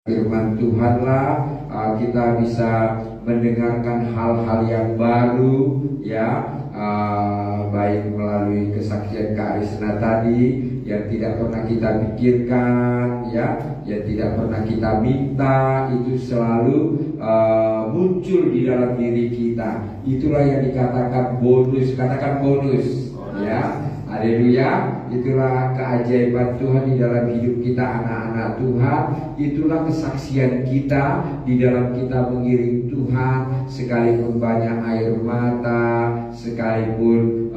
Firman Tuhanlah kita bisa mendengarkan hal-hal yang baru, ya, baik melalui kesaksian Kak Arisna tadi yang tidak pernah kita pikirkan, ya, yang tidak pernah kita minta, itu selalu muncul di dalam diri kita. Itulah yang dikatakan bonus, katakan bonus, ya. Haleluya. Itulah keajaiban Tuhan di dalam hidup kita, anak-anak Tuhan. Itulah kesaksian kita di dalam kita mengiring Tuhan. Sekalipun banyak air mata, sekalipun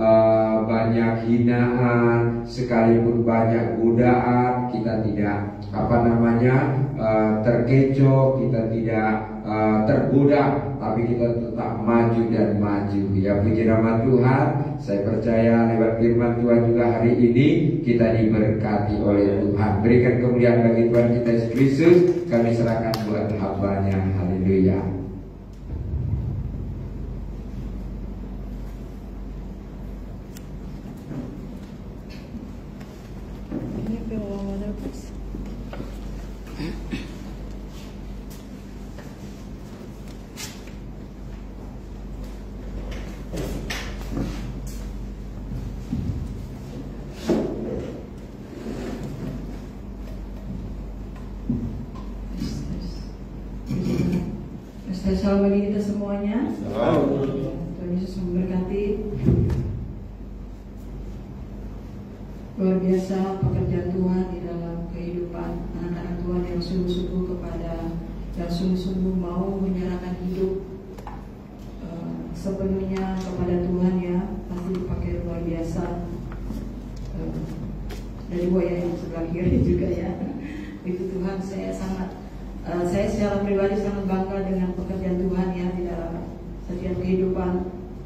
banyak hinaan, sekalipun banyak godaan, kita tidak terkecoh, kita tidak tergoda, tapi kita tetap maju dan maju. Ya, puji nama Tuhan. Saya percaya lewat firman Tuhan juga hari ini kita diberkati oleh Tuhan. Berikan kemuliaan bagi Tuhan kita Yesus Kristus. Kami serahkan buat hamba-Nya. Haleluya. Salam bagi kita semuanya. Tuhan Yesus memberkati. Luar biasa pekerjaan Tuhan di dalam kehidupan anak-anak Tuhan yang sungguh-sungguh yang sungguh-sungguh mau menyerahkan hidup sepenuhnya kepada Tuhan, ya, pasti dipakai luar biasa. Dari buaya yang sebelah kiri juga, ya. Itu Tuhan, saya secara pribadi sangat bangga dengan pekerjaan Tuhan, ya, di dalam setiap kehidupan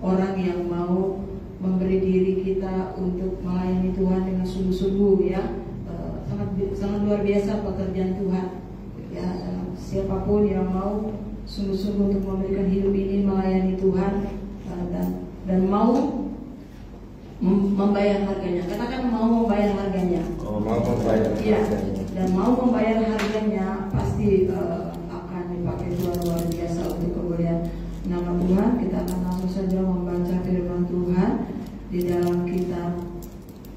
orang yang mau memberi diri kita untuk melayani Tuhan dengan sungguh-sungguh, ya. Sangat luar biasa pekerjaan Tuhan, ya. Siapapun yang mau sungguh-sungguh untuk memberikan hidup ini melayani Tuhan dan mau membayar harganya. Katakan mau membayar harganya. Mau membayar. Ya, dan mau membayar harganya pasti akan dipakai Tuhan luar biasa untuk kemuliaan nama Tuhan. Kita akan langsung saja membaca firman Tuhan di dalam kitab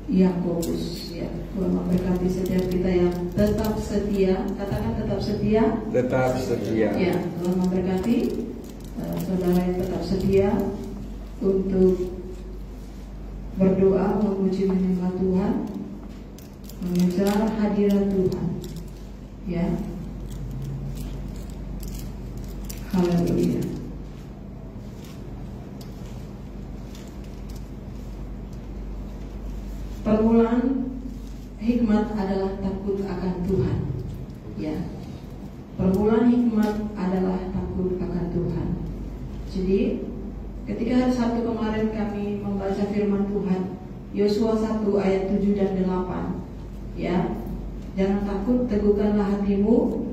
Yakobus, ya. Tuhan memberkati setiap kita yang tetap setia. Katakan tetap setia. Tetap setia. Ya, Tuhan memberkati saudara yang tetap setia untuk berdoa, memuji menyembah Tuhan, mengejar hadirat Tuhan, ya. Haleluya. Permulaan hikmat adalah takut akan Tuhan, ya. Permulaan hikmat adalah takut akan Tuhan. Jadi ketika hari Sabtu kemarin kami membaca firman Tuhan, Yosua 1 ayat 7 dan 8, ya. Jangan takut, teguhkanlah hatimu,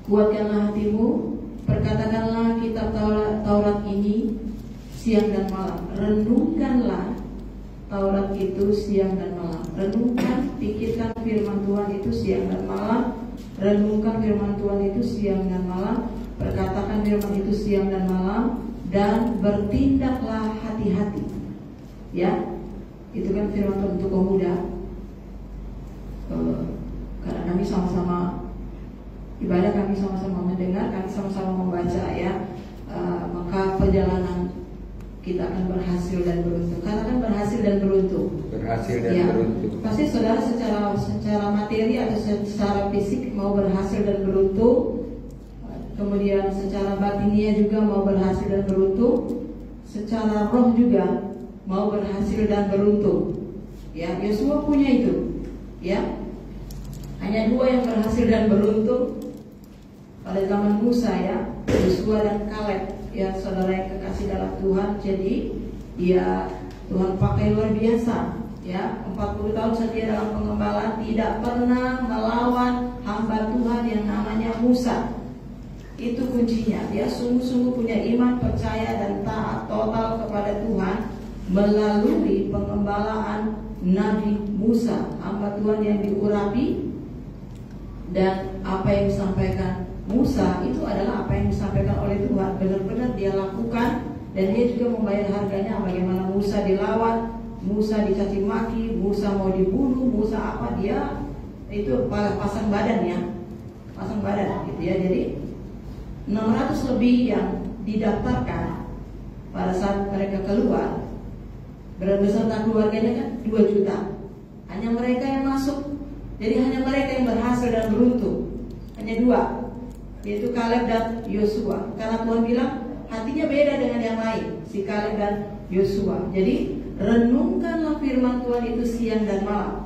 kuatkanlah hatimu, perkatakanlah kitab Taurat ini siang dan malam. Renungkanlah Taurat itu siang dan malam. Renungkan, pikirkan firman Tuhan itu siang dan malam. Renungkan firman Tuhan itu siang dan malam. Perkatakan firman itu siang dan malam. Dan bertindaklah hati-hati, ya. Itu kan firman Tuhan untuk pemuda. Karena kami sama-sama ibadah, kami sama-sama mendengar, kami sama-sama membaca, ya. Maka perjalanan kita akan berhasil dan beruntung. Katakan berhasil dan beruntung. Berhasil dan, ya, beruntung. Pasti saudara secara materi atau secara fisik mau berhasil dan beruntung. Kemudian secara batinia juga mau berhasil dan beruntung. Secara roh juga mau berhasil dan beruntung. Ya, Yosua punya itu. Ya. Hanya dua yang berhasil dan beruntung pada zaman Musa, ya. Yosua dan Kaleb, ya, saudara yang kekasih dalam Tuhan. Jadi, ya, Tuhan pakai luar biasa, ya. 40 tahun setia dalam pengembalaan, tidak pernah melawan hamba Tuhan yang namanya Musa. Itu kuncinya. Dia sungguh-sungguh punya iman, percaya, dan taat total kepada Tuhan melalui pengembalaan Nabi Musa, hamba Tuhan yang diurapi, dan apa yang disampaikan dan dia juga membayar harganya. Bagaimana Musa dilawan, Musa dicaci maki, Musa mau dibunuh, Musa apa, dia itu pasang badan ya, pasang badan gitu ya. Jadi 600 lebih yang didaftarkan pada saat mereka keluar beserta keluarganya kan 2 juta. Hanya mereka yang masuk. Jadi hanya mereka yang berhasil dan beruntung. Hanya 2, yaitu Kaleb dan Yosua. Karena Tuhan bilang hatinya beda dengan yang lain, si Kaleb dan Yosua. Jadi renungkanlah firman Tuhan itu siang dan malam.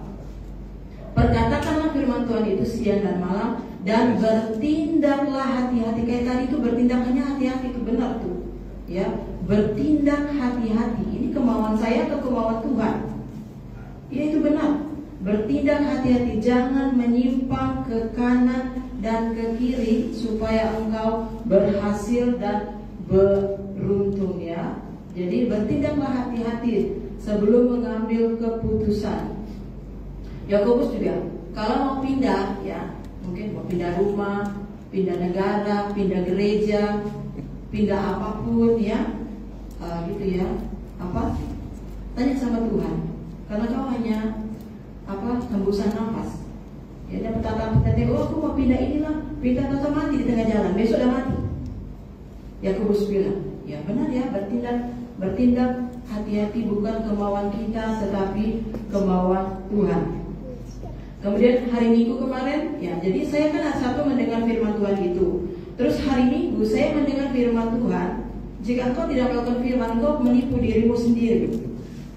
Perkatakanlah firman Tuhan itu siang dan malam, dan bertindaklah hati-hati. Kayak tadi itu bertindak, hanya hati-hati itu benar tuh. Ya, bertindak hati-hati. Ini kemauan saya atau kemauan Tuhan? Ya, itu benar. Bertindak hati-hati, jangan menyimpang ke kanan dan ke kiri supaya engkau berhasil dan beruntung ya. Jadi bertindaklah hati-hati sebelum mengambil keputusan. Yakobus juga kalau mau pindah ya, mungkin mau pindah rumah, pindah negara, pindah gereja, pindah apapun ya, gitu ya, apa? Tanya sama Tuhan. Karena kau hanya hembusan nafas. Ya, dapat tata-tata, oh aku mau pindah inilah, pindah atau mati di tengah jalan, besok udah mati. Yakobus bilang, ya benar ya, bertindak hati-hati, bukan kemauan kita tetapi kemauan Tuhan. Kemudian hari Minggu kemarin, ya jadi saya kan satu mendengar firman Tuhan itu. Terus hari Minggu saya mendengar firman Tuhan, jika engkau tidak melakukan firman, engkau menipu dirimu sendiri,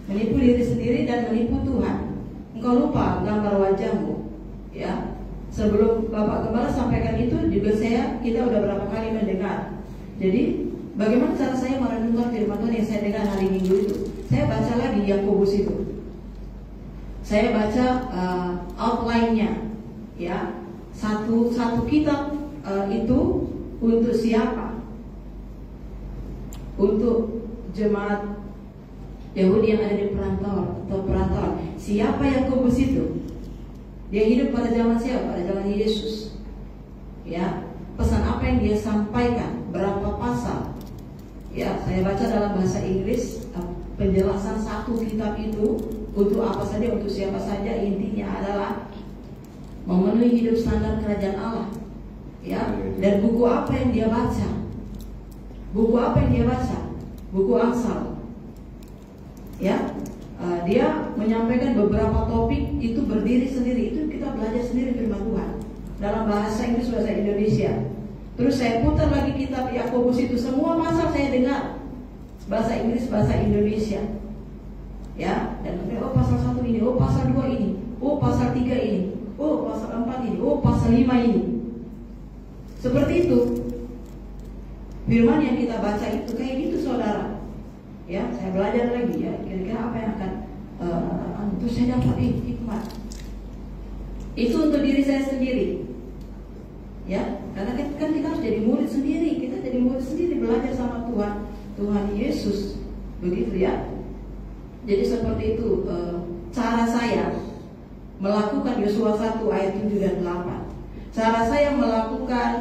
menipu diri sendiri dan menipu Tuhan. Engkau lupa gambar wajahmu, ya. Sebelum Bapak Gembala sampaikan itu juga kita udah berapa kali mendengar. Jadi bagaimana cara saya merenungkan firman Tuhan yang saya dengar hari Minggu itu? Saya baca lagi Yakobus itu. Saya baca outline-nya, ya. Satu kitab itu untuk siapa? Untuk jemaat Yahudi yang ada di perantauan. Siapa Yakobus itu? Dia hidup pada zaman siapa? Pada zaman Yesus. Ya, pesan apa yang dia sampaikan? Berapa pasal? Ya, saya baca dalam bahasa Inggris penjelasan satu kitab itu untuk apa saja, untuk siapa saja. Intinya adalah memenuhi hidup standar kerajaan Allah. Ya, dan buku apa yang dia baca? Buku apa yang dia baca? Buku Amsal. Ya, dia menyampaikan beberapa topik itu berdiri sendiri. Itu kita belajar sendiri firman Tuhan dalam bahasa Inggris, bahasa Indonesia. Terus saya putar lagi kitab Yakobus itu, semua pasal saya dengar bahasa Inggris, bahasa Indonesia. Ya, dan oh pasal 1 ini, oh pasal 2 ini, oh pasal 3 ini, oh pasal 4 ini, oh pasal 5 ini. Seperti itu. Firman yang kita baca itu kayak gitu, saudara. Ya, saya belajar lagi ya, kira-kira apa yang akan terus saya dapat hikmat. Itu untuk diri saya sendiri. Ya, karena kan kita harus jadi murid sendiri. Kita jadi murid sendiri, belajar sama Tuhan Yesus. Begitu ya. Jadi seperti itu cara saya melakukan Yosua 1 ayat 7 dan 8. Cara saya melakukan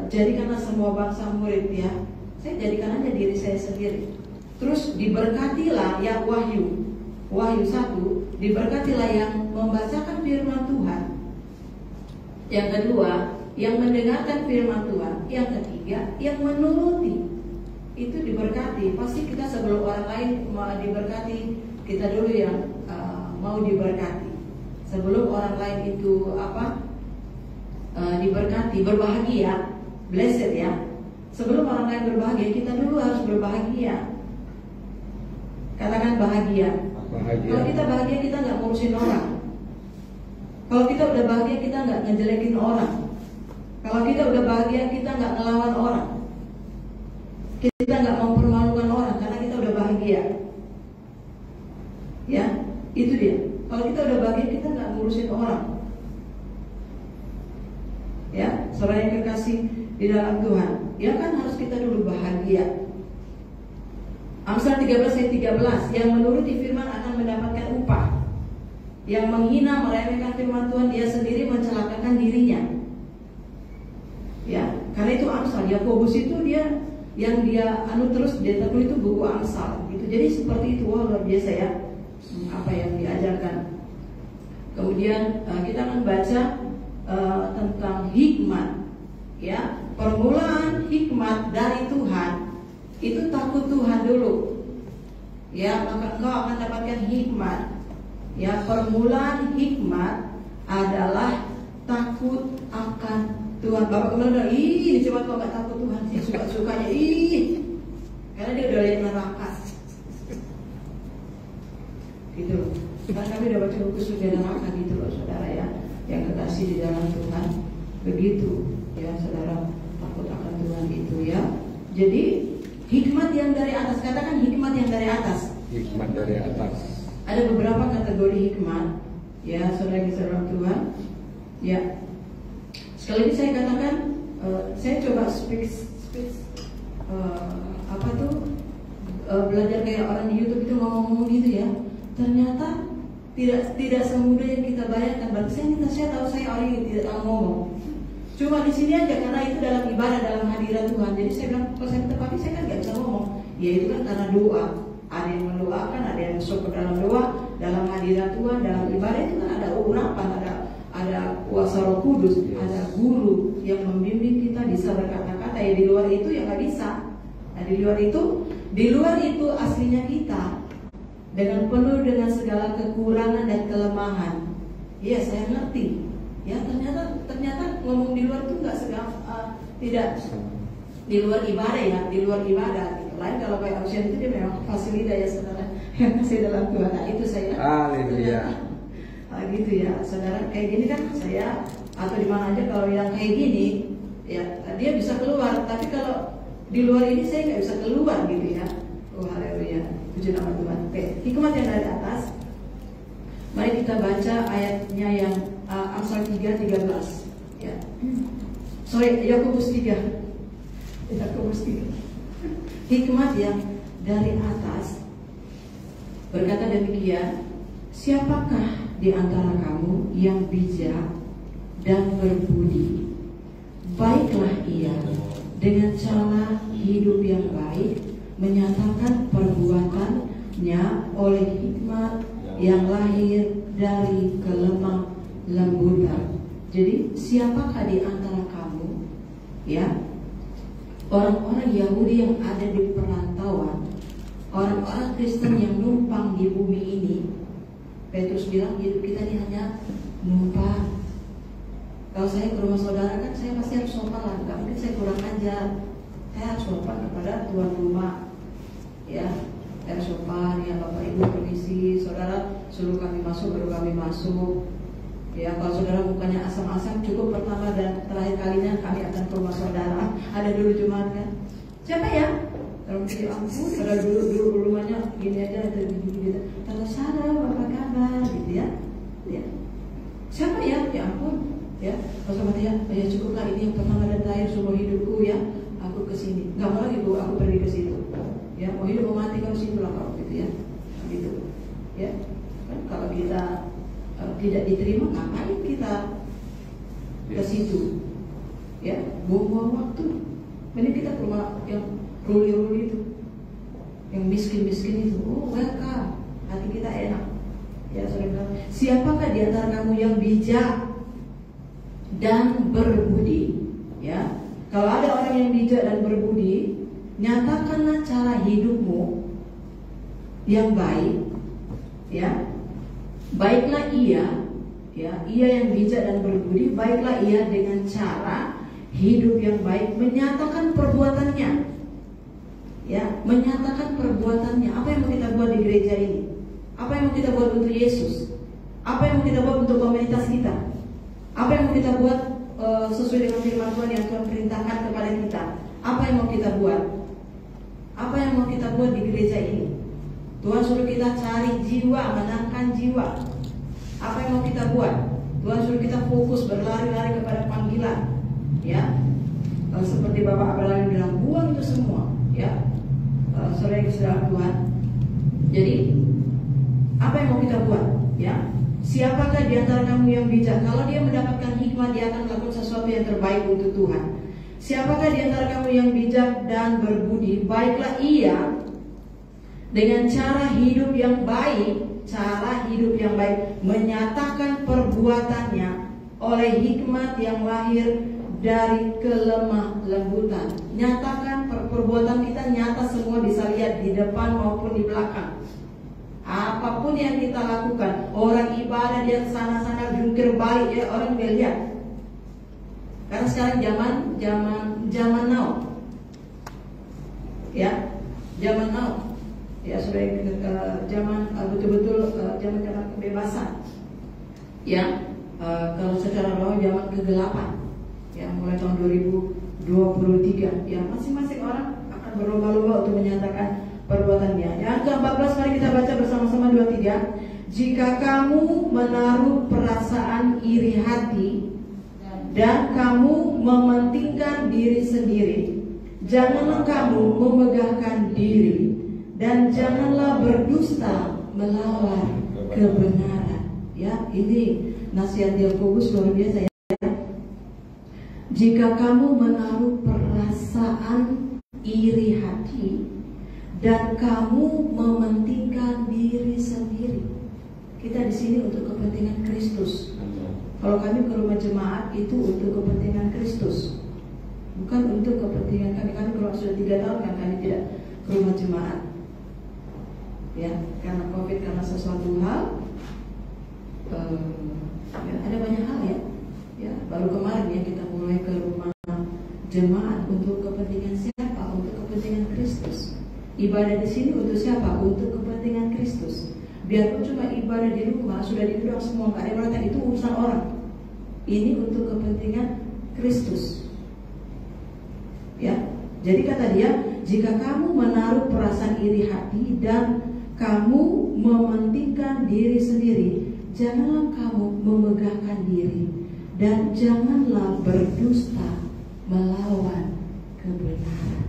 jadikanlah semua bangsa murid ya. Saya jadikan aja diri saya sendiri. Terus diberkatilah ya, Wahyu 1, diberkatilah yang membacakan firman Tuhan. Yang kedua, yang mendengarkan firman Tuhan. Yang ketiga, yang menuruti. Itu diberkati. Pasti kita sebelum orang lain mau diberkati, kita dulu yang mau diberkati. Sebelum orang lain itu diberkati, berbahagia, blessed ya. Sebelum orang lain berbahagia, kita dulu harus berbahagia. Katakan bahagia. Kalau kita bahagia, kita nggak ngurusin orang. Kalau kita udah bahagia, kita nggak ngejelekin orang. Kalau kita udah bahagia, kita nggak ngelawan orang. Kita nggak mempermalukan orang karena kita udah bahagia. Ya, itu dia. Kalau kita udah bahagia, kita nggak ngurusin orang. Ya, saudara yang kekasih di dalam Tuhan, ya kan harus kita dulu bahagia. Amsal 13 ayat 13, yang menuruti firman akan mendapatkan upah. Yang menghina, meremehkan firman Tuhan, dia sendiri mencelakakan dirinya. Ya, karena itu Amsal. Yakobus itu dia yang dia terus dia tekuni itu buku Amsal gitu. Jadi seperti itu, wah luar biasa ya apa yang diajarkan. Kemudian kita akan baca tentang hikmat ya. Permulaan hikmat dari Tuhan itu takut Tuhan dulu ya, maka engkau akan dapatkan hikmat ya. Permulaan hikmat adalah takut akan Tuhan. Bapak kemarin udah, ini coba kau gak takut Tuhan sih, suka-sukanya karena dia udah lihat neraka gitu loh. Karena kami udah baca buku surga neraka gitu loh saudara ya, yang kekasih di dalam Tuhan. Begitu ya saudara, takut akan Tuhan itu ya. Jadi hikmat yang dari atas, katakan hikmat yang dari atas. Hikmat dari atas. Ada beberapa kategori hikmat ya saudara-saudara Tuhan ya. Sekali lagi saya katakan, saya coba belajar kayak orang di YouTube itu ngomong gitu ya. Ternyata tidak semudah yang kita bayangkan. Berarti saya tahu saya orang yang tidak tahu ngomong. Cuma di sini aja karena itu dalam ibadah, dalam hadirat Tuhan. Jadi saya bilang, kalau saya tepati saya kan nggak bisa ngomong. Ya itu kan karena doa. Ada yang mendoakan, ada yang masuk ke dalam doa, dalam hadirat Tuhan, dalam ibadah itu kan ada urapan, ada kuasa Roh Kudus, ada guru yang membimbing kita bisa berkata-kata. Ya di luar itu ya nggak bisa. Nah di luar itu aslinya kita dengan penuh dengan segala kekurangan dan kelemahan. Iya saya ngerti. Ya ternyata ngomong di luar itu nggak tidak di luar ibadah ya, di luar ibadah. Gitu. Lain kalau kayak Ausian itu dia memang fasilita ya saudara yang kasih dalam Tuhan. Nah itu saya. Haleluya. Gitu ya saudara, kayak gini kan saya atau di mana aja kalau yang kayak gini ya dia bisa keluar. Tapi kalau di luar ini saya nggak bisa keluar gitu ya. Oh haleluya, puji nama Tuhan. Oke, hikmat yang dari atas. Mari kita baca ayatnya yang Amsal 3:13 ya. Yakobus 3. Hikmat yang dari atas berkata demikian, siapakah di antara kamu yang bijak dan berbudi? Baiklah ia dengan cara hidup yang baik menyatakan perbuatannya oleh hikmat yang lahir dari kelemah lembutan. Jadi siapakah di antara kamu ya, orang-orang Yahudi yang ada di perantauan, orang-orang Kristen yang numpang di bumi ini. Petrus bilang hidup kita ini hanya numpang. Kalau saya ke rumah saudara kan saya pasti harus sopan lah, nggak mungkin saya kurang ajar. Saya harus sopan kepada tuan rumah ya. Saya sopan ya, Bapak Ibu permisi, saudara suruh kami masuk baru kami masuk ya. Kalau saudara mukanya asam-asam, cukup pertama dan terakhir kalinya kami akan ke rumah saudara. Ada dulu Jumat kan, siapa ya? Kalau mikir ampun, pada dulu rumahnya gini aja, ada gini. Kalau saudara apa kabar gitu ya, ya. Siapa ya? Ya ampun ya. Kalau sama dia, ya cukuplah ini yang pertama dan terakhir seumur hidupku ya. Aku kesini, nggak mau lagi Bu, aku pergi ke situ. Ya, mau hidup mau mati kalau situ lah kalau gitu ya, gitu ya. Kan kalau kita tidak diterima, ngapain kita ke situ? Ya, buang-buang waktu. Mending kita ke rumah yang ruli-ruli itu, yang miskin-miskin itu. Oh, welcome, hati kita enak. Ya, saudara. Siapakah di antara kamu yang bijak dan berbudi? Ya, kalau ada orang yang bijak dan berbudi, nyatakanlah cara hidupmu yang baik ya. Baiklah ia ya, ia yang bijak dan berbudi, baiklah ia dengan cara hidup yang baik, menyatakan perbuatannya ya, menyatakan perbuatannya. Apa yang mau kita buat di gereja ini? Apa yang mau kita buat untuk Yesus? Apa yang mau kita buat untuk komunitas kita? Apa yang mau kita buat sesuai dengan firman Tuhan yang Tuhan perintahkan kepada kita? Apa yang mau kita buat? Apa yang mau kita buat di gereja ini? Tuhan suruh kita cari jiwa, menangkan jiwa. Apa yang mau kita buat? Tuhan suruh kita fokus berlari-lari kepada panggilan. Ya, seperti Bapak Abraham bilang, buang itu semua. Ya, saudara Tuhan. Jadi, apa yang mau kita buat? Ya, siapakah di antara kamu yang bijak? Kalau dia mendapatkan hikmat, dia akan melakukan sesuatu yang terbaik untuk Tuhan. Siapakah di antara kamu yang bijak dan berbudi? Baiklah ia dengan cara hidup yang baik, menyatakan perbuatannya oleh hikmat yang lahir dari kelemah lembutan. Nyatakan perbuatan kita nyata, semua bisa lihat di depan maupun di belakang. Apapun yang kita lakukan, orang ibadah dia sana-sana jungkir balik, ya orang dia lihat. Karena sekarang zaman now, ya, zaman now, ya sudah zaman betul-betul zaman kebebasan, ya. Kalau secara roh zaman kegelapan, ya mulai tahun 2023, ya masing-masing orang akan berlomba-lomba untuk menyatakan perbuatannya. Yang ke-14 mari kita baca bersama-sama 2-3. Jika kamu menaruh perasaan iri hati dan kamu mementingkan diri sendiri, janganlah kamu memegahkan diri dan janganlah berdusta melawan kebenaran. Ya, ini nasihat Yakobus luar biasa ya. Jika kamu menaruh perasaan iri hati dan kamu mementingkan diri sendiri. Kita di sini untuk kepentingan Kristus. Kalau kami ke rumah jemaat itu untuk kepentingan Kristus, bukan untuk kepentingan kami. Kami kalau sudah 3 tahun kan kami tidak ke rumah jemaat, ya karena COVID, karena sesuatu hal. Ya, ada banyak hal ya. Baru kemarin ya kita mulai ke rumah jemaat untuk kepentingan siapa? Untuk kepentingan Kristus. Ibadah di sini untuk siapa? Untuk kepentingan Kristus. Biarpun cuma ibadah di rumah, sudah dibilang semua nggak ada yang mengatakan itu urusan orang. Ini untuk kepentingan Kristus. Ya, jadi kata dia, jika kamu menaruh perasaan iri hati dan kamu mementingkan diri sendiri, janganlah kamu memegahkan diri dan janganlah berdusta melawan kebenaran.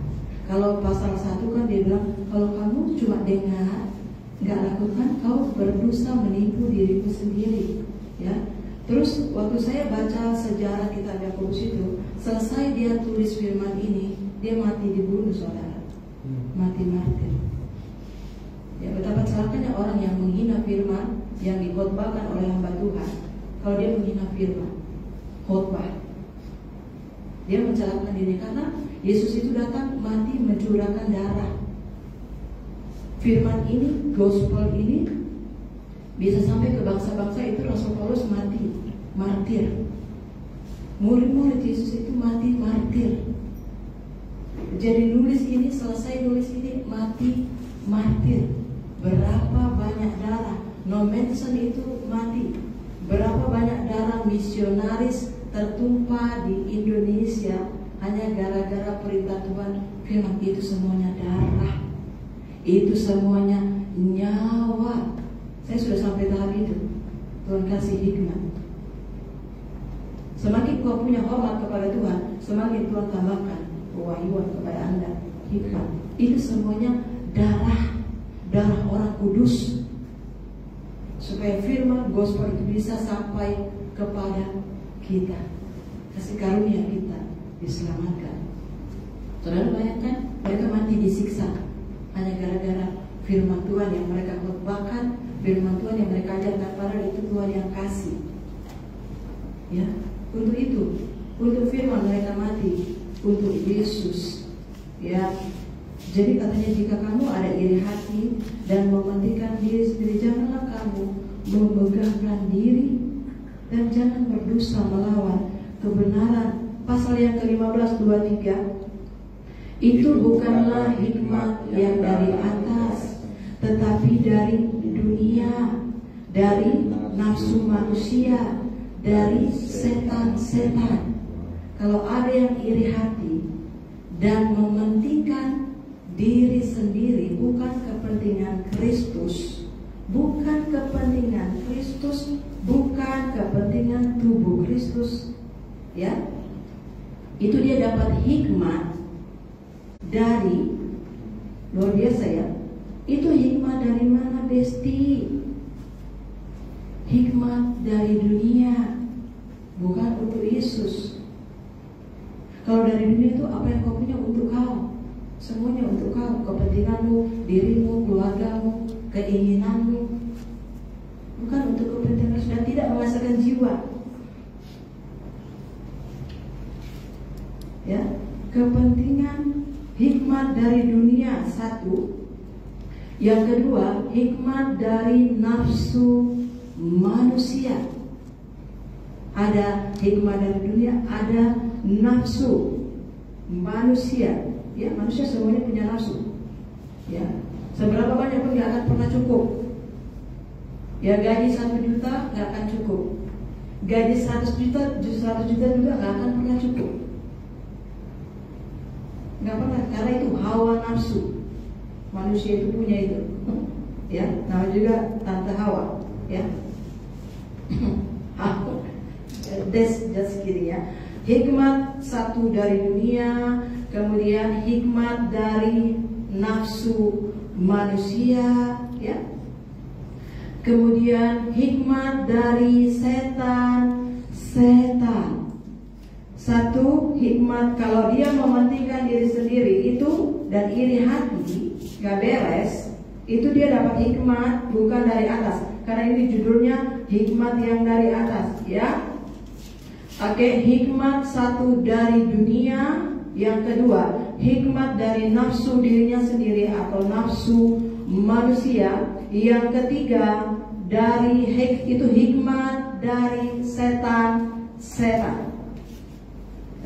Kalau pasal 1 kan dia bilang, kalau kamu cuma dengar, nggak lakukan, kau berdosa menipu dirimu sendiri. Ya. Terus waktu saya baca sejarah kitab Yakobus itu, selesai dia tulis firman ini, dia mati dibunuh, saudara. Mati martir. Ya, betapa celakanya orang yang menghina firman yang dikhotbahkan oleh hamba Tuhan. Kalau dia menghina firman khotbah, dia mencelakakan diri, karena Yesus itu datang mati mencurahkan darah. Firman ini, gospel ini bisa sampai ke bangsa-bangsa. Itu Rasul Paulus mati martir. Murid-murid Yesus itu mati martir. Jadi nulis ini, selesai nulis ini, mati martir. Berapa banyak darah? No Manson itu mati. Berapa banyak darah misionaris tertumpah di Indonesia hanya gara-gara perintah Tuhan. Firman itu semuanya darah, itu semuanya nyawa. Saya sudah sampai tahap itu. Tuhan kasih hikmat. Semakin kau punya hormat kepada Tuhan, semakin Tuhan tambahkan kewahyuan kepada Anda, hikmat. Itu semuanya darah orang kudus, supaya firman gospel itu bisa sampai kepada kita, kasih karunia kita diselamatkan. Saudara bayangkan, mereka mati disiksa hanya gara-gara firman Tuhan yang mereka khotbahkan, firman Tuhan yang mereka ajarkan, padahal itu Tuhan yang kasih. Ya, untuk itu, untuk firman mereka mati, untuk Yesus. Ya, jadi katanya, jika kamu ada iri hati dan mementingkan diri sendiri, janganlah kamu memegahkan diri dan jangan berdosa melawan kebenaran. Pasal yang ke-15 2-3. Itu bukanlah hikmat yang dari atas, tetapi dari dunia, dari nafsu manusia, dari setan-setan. Kalau ada yang iri hati dan mementingkan diri sendiri, bukan kepentingan Kristus, bukan kepentingan Kristus, bukan kepentingan tubuh Kristus, ya, itu dia dapat hikmat dari, luar biasa ya. Itu hikmat dari mana, Besti? Hikmat dari dunia, bukan untuk Yesus. Kalau dari dunia itu apa yang kau punya untuk kau, semuanya untuk kau, kepentinganmu, dirimu, keluargamu, keinginanmu, bukan untuk kepentingan Kristus dan tidak menghasilkan jiwa. Ya, kepentingan hikmat dari dunia satu. Yang kedua, hikmat dari nafsu manusia. Ada hikmat dari dunia, ada nafsu manusia. Ya, manusia semuanya punya nafsu. Ya, seberapa banyak pun gak akan pernah cukup. Ya, gaji 1 juta gak akan cukup. Gaji 100 juta juga gak akan pernah cukup. Gak pernah, karena itu hawa nafsu. Manusia itu punya itu. Ya, nama juga Tante Hawa. Ya. Just kidding ya. Hikmat satu dari dunia, kemudian hikmat dari nafsu manusia, ya. Kemudian hikmat dari setan. Satu, hikmat kalau dia mementingkan diri sendiri itu dan iri hati, gak beres, itu dia dapat hikmat bukan dari atas. Karena ini judulnya hikmat yang dari atas, ya. Oke, hikmat satu dari dunia. Yang kedua, hikmat dari nafsu dirinya sendiri atau nafsu manusia. Yang ketiga, dari hikmat dari setan.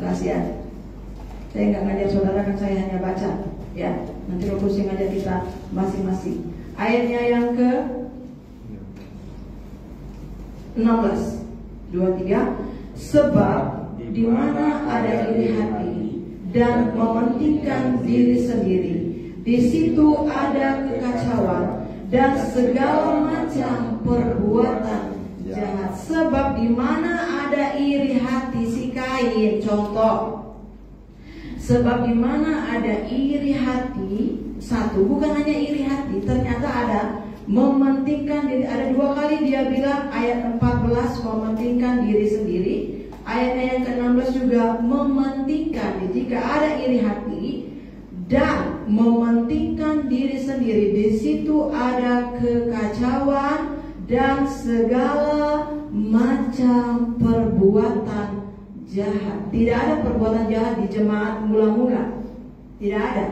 Rahasia. Saya nggak ngajar saudara, kan saya hanya baca, ya. Nanti Roh Kudus ngajar kita masing-masing. Ayatnya yang ke 16, 23. Sebab di mana ada iri hati dan mementingkan diri sendiri, di situ ada kekacauan dan segala macam perbuatan jahat. Sebab di mana ada iri hati, si Kain contoh. Sebab di mana ada iri hati, satu, bukan hanya iri hati, ternyata ada mementingkan diri. Ada 2 kali dia bilang, ayat 14 mementingkan diri sendiri, ayatnya yang ke-16 juga mementingkan. Jika ada iri hati dan mementingkan diri sendiri, di situ ada kekacauan dan segala macam perbuatan jahat. Tidak ada perbuatan jahat di jemaat mula-mula, tidak ada.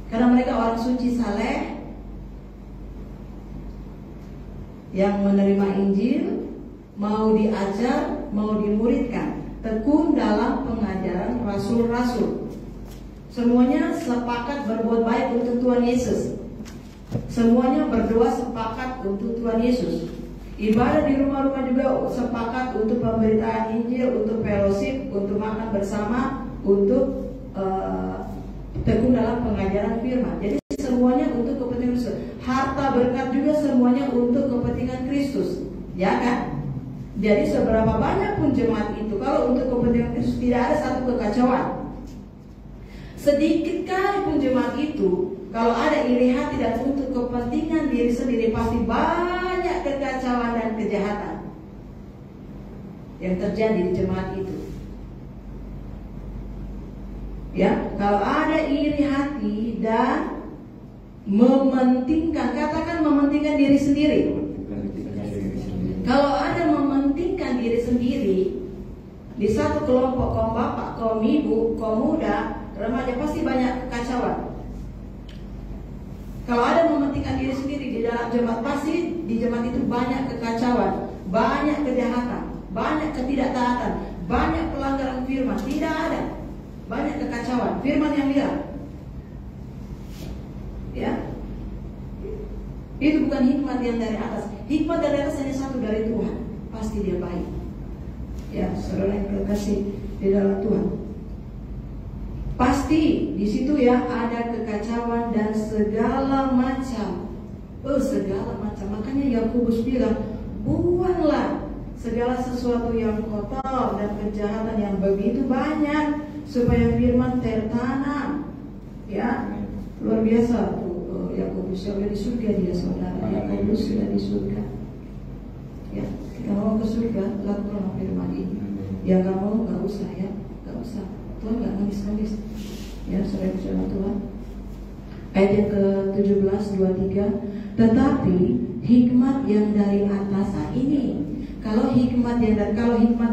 Karena mereka orang suci saleh yang menerima Injil, mau diajar, mau dimuridkan, tekun dalam pengajaran rasul-rasul. Semuanya sepakat berbuat baik untuk Tuhan Yesus. Semuanya berdoa sepakat untuk Tuhan Yesus. Ibadah di rumah-rumah juga sepakat untuk pemberitaan Injil, untuk fellowship, untuk makan bersama, untuk tekun dalam pengajaran firman. Jadi semuanya untuk kepentingan Kristus. Harta berkat juga semuanya untuk kepentingan Kristus, ya kan? Jadi seberapa banyak pun jemaat itu, kalau untuk kepentingan Kristus tidak ada satu kekacauan. Sedikit kali pun jemaat itu, kalau ada iri hati dan untuk kepentingan diri sendiri, pasti banyak kekacauan dan kejahatan yang terjadi di jemaat itu. Ya, kalau ada iri hati dan mementingkan, katakan mementingkan diri sendiri. Kalau ada mementingkan diri sendiri di satu kelompok, kaum bapak, kaum ibu, kaum muda, remaja, pasti banyak kekacauan. Kalau ada mementingkan diri sendiri di dalam jemaat, pasti di jemaat itu banyak kekacauan, banyak kejahatan, banyak ketidaktaatan, banyak pelanggaran firman. Tidak ada, banyak kekacauan. Firman yang bilang, ya, itu bukan hikmat yang dari atas. Hikmat dari atas hanya satu, dari Tuhan. Pasti dia baik. Ya, saudara yang terkasih di dalam Tuhan, pasti di situ ya ada kekacauan dan segala macam. Segala macam. Makanya Yakobus bilang, buanglah segala sesuatu yang kotor dan kejahatan yang begitu banyak, supaya firman tertanam. Ya, luar biasa tuh Yakobus. Sudah di surga dia, saudara. Yakobus sudah di surga. Ya, kita mau ke surga, lakukan firman ini. Ya kamu nggak usah ya, nggak usah. manis-manis. Ya, saudara firman Tuhan. Ayat yang ke-17, 23. Tetapi hikmat yang dari atas. Nah, ini kalau hikmat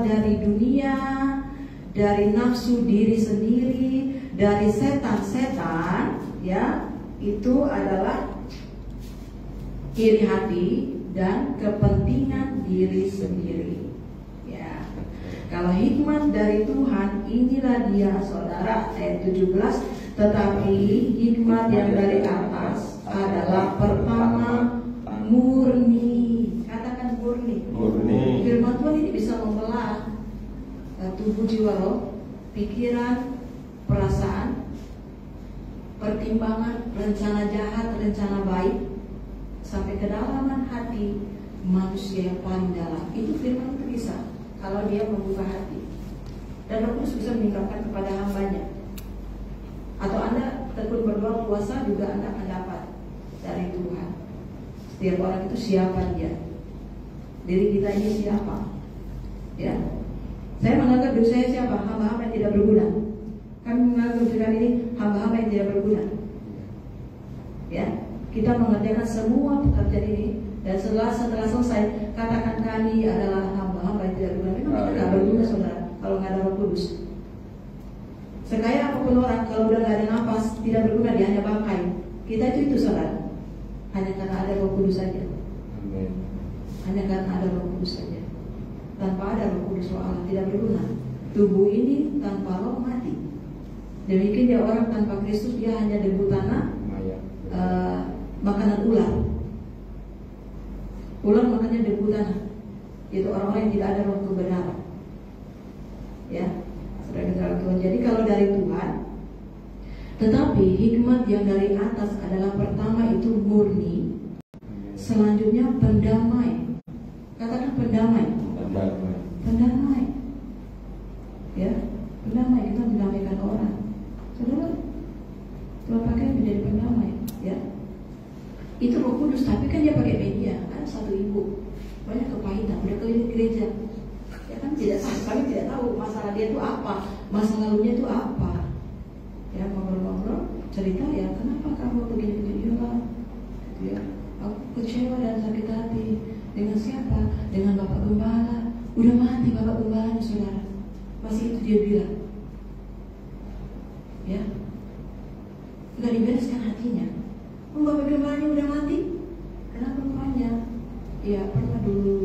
dari dunia, dari nafsu diri sendiri, dari setan-setan, ya, itu adalah iri hati dan kepentingan diri sendiri. Ya. Kalau hikmat dari Tuhan, inilah dia, saudara. Ayat 17. Tetapi hikmat yang dari atas adalah pertama murni. Katakan murni. Murni. Firman Tuhan ini bisa membelah tubuh, jiwa, roh, pikiran, perasaan, pertimbangan, rencana jahat, rencana baik, sampai kedalaman hati manusia yang paling dalam. Itu firman itu bisa kalau dia membuka hati. Dan Roh Kudus bisa meningkatkan kepada hambanya. Atau Anda tekun berdoa puasa juga Anda akan dapat dari Tuhan. Setiap orang itu siapa dia, diri kita ini siapa, ya. Saya menganggap diri saya siapa? Hamba-hamba yang tidak berguna. Kami menganggap diri ini hamba-hamba yang tidak berguna. Ya, kita mengerjakan semua pekerjaan ini, dan setelah selesai katakan kami adalah hamba-hamba yang tidak berguna. Memang kita tidak berguna, saudara, kalau nggak ada Roh Kudus. Sekaya apapun orang, kalau udah nggak ada nafas, tidak berguna, dia hanya bangkai. Kita itu saudara, hanya karena ada Roh Kudus saja. Amin. Hanya karena ada Roh Kudus saja. Tanpa ada Roh Kudus, Roh Allah tidak berguna. Tubuh ini tanpa roh mati. Demikian dia orang tanpa Kristus, dia hanya debu tanah, makanan ular. Ular makannya debu tanah. Itu orang-orang yang tidak ada roh kebenaran. Ya, saudara Tuhan. Jadi kalau dari Tuhan, tetapi hikmat yang dari atas adalah pertama itu murni, selanjutnya pendamai. Katakan pendamai. Pendamai. Ya, pendamai, kita mendamaikan orang. Saudara, Tuhan pakai menjadi pendamai, ya. Itu Roh Kudus, tapi kan dia pakai media. Ada satu ibu, banyak kepahitan, udah keliling gereja. Ya kan kami tidak tahu masalah dia itu apa, masa lalunya itu apa. Ya, ngobrol-ngobrol, cerita, ya kenapa kamu begini-begini lah. Ya, aku kecewa dan sakit hati. Dengan siapa? Dengan Bapak Gembala. Udah mati Bapak Gembalanya, saudara. Masih itu dia bilang. Ya, nggak dibereskan hatinya. Bapak Gembalanya udah mati. Kenapa rupanya? Ya pernah dulu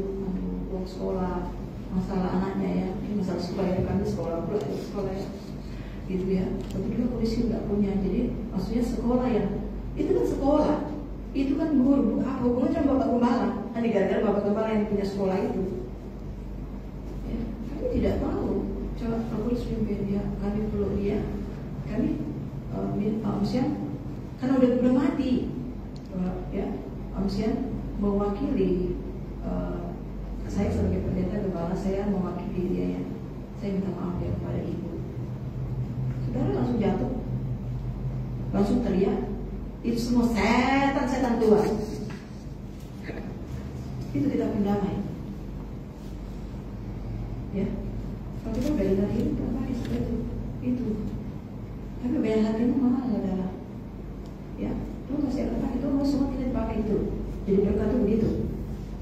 uang sekolah, masalah anaknya ya, ini masalah sekolah ya, kami sekolah ya, gitu ya. Tapi dulu polisi nggak punya, jadi maksudnya sekolah ya, itu kan sekolah, itu kan guru, apa hubungannya sama Bapak Gembala? Nanti gara-gara Bapak Gembala yang punya sekolah itu. Ya, kami tidak tahu. Coba aku pimpin dia, kami peluk dia, kami Pak Amsian, karena udah mati, ya Amsian mewakili saya sebagai pendeta Gembala, saya mewakili dia ya. Saya minta maaf ya kepada ibu. Saudara langsung jatuh, langsung teriak. Itu semua setan tua. Itu kita pendamai. Ya, kalau kita udah ingat ini berapa itu. Tapi bayar hatinya mahal adalah. Ya, lu kasih apa itu, lu semua kita pakai itu. Jadi berkat begitu.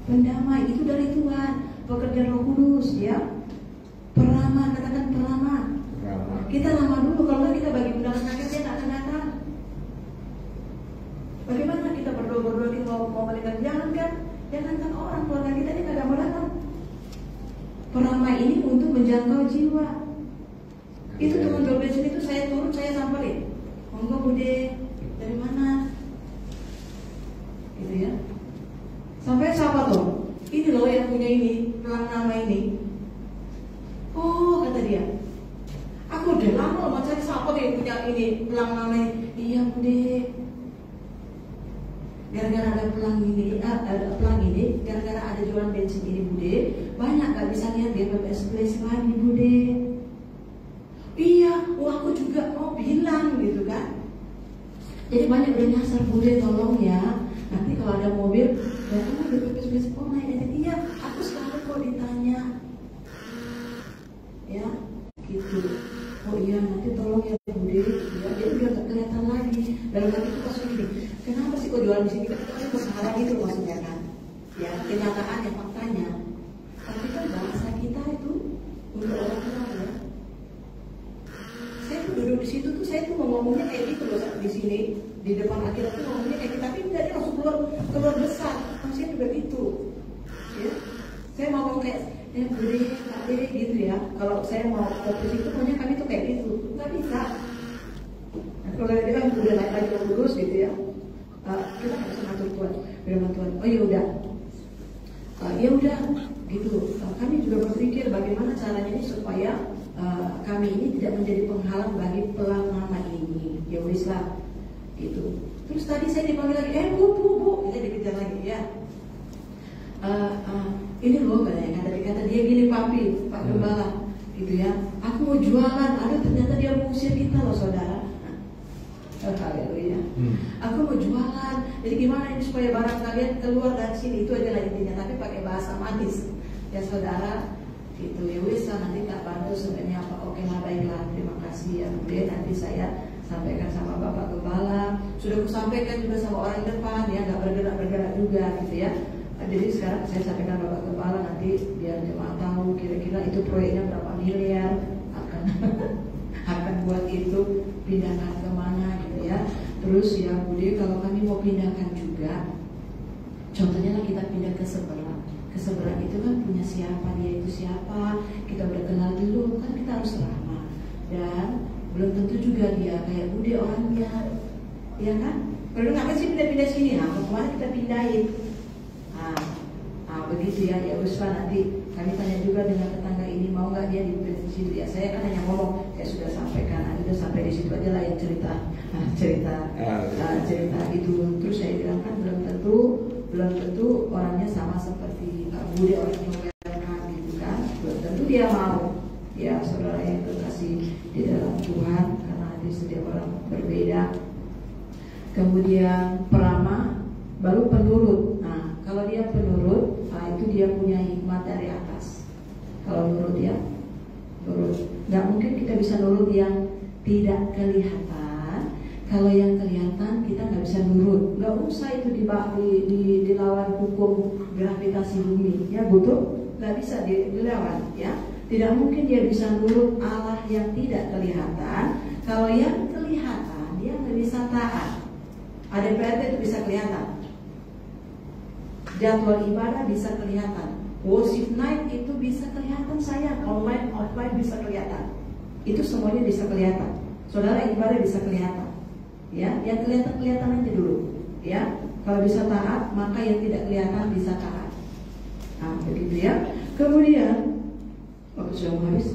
Pendamai itu dari Tuhan, pekerjaan Roh Kudus, ya. Peramah, katakan peramah. Kita lama dulu, kalau nggak kita bagi undangan rakyat dia nggak akan datang. Bagaimana kita berdoa kita mau menikah? Jangankan orang, keluarga kita ini nggak mau datang. Peramah ini untuk menjangkau jiwa. Itu tukang jual bensin itu saya turun, saya samperin. Monggo Bude, dari mana? Gitu ya. Sampai siapa tuh? Ini loh yang punya ini, pelang nama ini. Oh, kata dia. Aku udah lama mau cari siapa yang punya ini, pelang nama ini. Iya Bude. Gara-gara ada pelang ini, gara-gara ada jualan bensin ini Bude, banyak gak bisa lihat dia PPS lagi Bude. Iya, aku juga mau bilang gitu kan. Jadi banyak udah nyasar Bude, tolong ya. Nanti kalau ada mobil, datang ada PPS, oh naik aja. Iya, aku sekarang kok ditanya. Ya, gitu. oh iya nanti tolong ya Bude, ya dia udah gak kelihatan lagi. Dalam hati itu langsung gini, kenapa sih kok jualan di sini? Kita kan kesalahan gitu maksudnya kan. Ya kenyataannya, faktanya. Tapi kan bahasa kita itu untuk orang luar ya. Saya tuh duduk di situ tuh, saya tuh ngomongnya kayak gitu loh di sini, di depan akhirat tuh ngomongnya kayak gitu, tapi enggak, dia langsung keluar besar, maksudnya juga gitu. Ya, saya mau ngomong kayak Bude gitu ya. Kalau saya mau fokus itu pokoknya kami tuh kayak gitu, nggak bisa. Nah, kalau dia kan udah naik lagi lurus gitu ya, kita nggak bisa ngatur Tuhan, firman Tuhan. Oh ya udah, gitu. Kami juga berpikir bagaimana caranya ini supaya kami ini tidak menjadi penghalang bagi pelang nama ini. Ya wislah, gitu. Terus tadi saya dipanggil lagi, bu, kita dikejar lagi ya. Ini loh kata dia gini, Pak Gembala, gitu ya. Aku mau jualan, ternyata dia mengusir kita loh saudara. Haleluya. Aku mau jualan. Jadi gimana ini supaya barang kalian keluar dari sini, itu aja lah intinya, tapi pakai bahasa manis. Ya saudara, gitu ya wis, nanti tak bantu sebenarnya apa. Oke lah, baiklah, terima kasih ya Bude, nanti saya sampaikan sama Bapak Gembala. Sudah kusampaikan juga sama orang depan ya, nggak bergerak juga gitu ya. Jadi sekarang saya sampaikan Bapak Gembala, nanti biar jemaah tahu kira-kira itu proyeknya berapa miliar, akan buat itu pindahkan kemana gitu ya. Terus ya Bude, kalau kami mau pindahkan juga, contohnya lah kita pindah ke seberang itu kan punya siapa, dia itu siapa, kita udah kenal dulu, kan kita harus ramah. Dan belum tentu juga dia kayak Bude orangnya, ya kan? Kalau nggak sih pindah-pindah sini, kemana kita pindahin? Begitu ya, ya usah nanti kami tanya juga dengan tetangga ini mau nggak dia di situ ya. Saya kan hanya ngomong, saya sudah sampaikan, udah sampai di situ aja lah yang cerita itu. Terus saya bilang kan belum tentu orangnya sama seperti Bude orangnya welcome gitu kan, belum tentu dia mau. Ya saudara yang terkasih di dalam Tuhan, karena hati setiap orang berbeda. Kemudian peramah, baru penurut. Nah kalau dia penurut, itu dia punya hikmat dari atas. Kalau nurut dia, nggak mungkin kita bisa nurut yang tidak kelihatan. Kalau yang kelihatan kita nggak bisa nurut. Nggak usah itu dilawan hukum gravitasi bumi. Ya betul, nggak bisa dilawan. Ya, tidak mungkin dia bisa nurut Allah yang tidak kelihatan. Kalau yang kelihatan dia nggak bisa taat. Ada PRT itu bisa kelihatan. Jadwal ibadah bisa kelihatan, worship night itu bisa kelihatan, saya online offline bisa kelihatan, itu semuanya bisa kelihatan. Saudara ibadah bisa kelihatan, ya, yang kelihatan aja dulu, ya. Kalau bisa taat, maka yang tidak kelihatan bisa taat. Nah, begitu ya. Kemudian waktu sudah mau habis,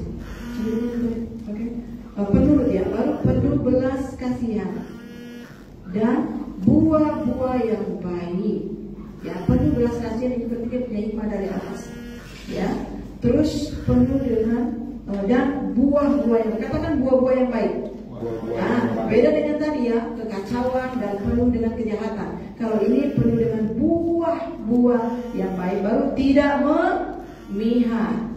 oke. Penurut ya, baru penuh belas kasihan dan buah-buah yang baik. Ya, penuh belas kasihan itu berarti dia punya hikmah dari atas. Ya, terus penuh dengan dan buah-buah yang, katakan buah-buah yang baik. Nah, beda dengan tadi ya, kekacauan dan penuh dengan kejahatan. Kalau ini penuh dengan buah-buah yang baik, baru tidak memihak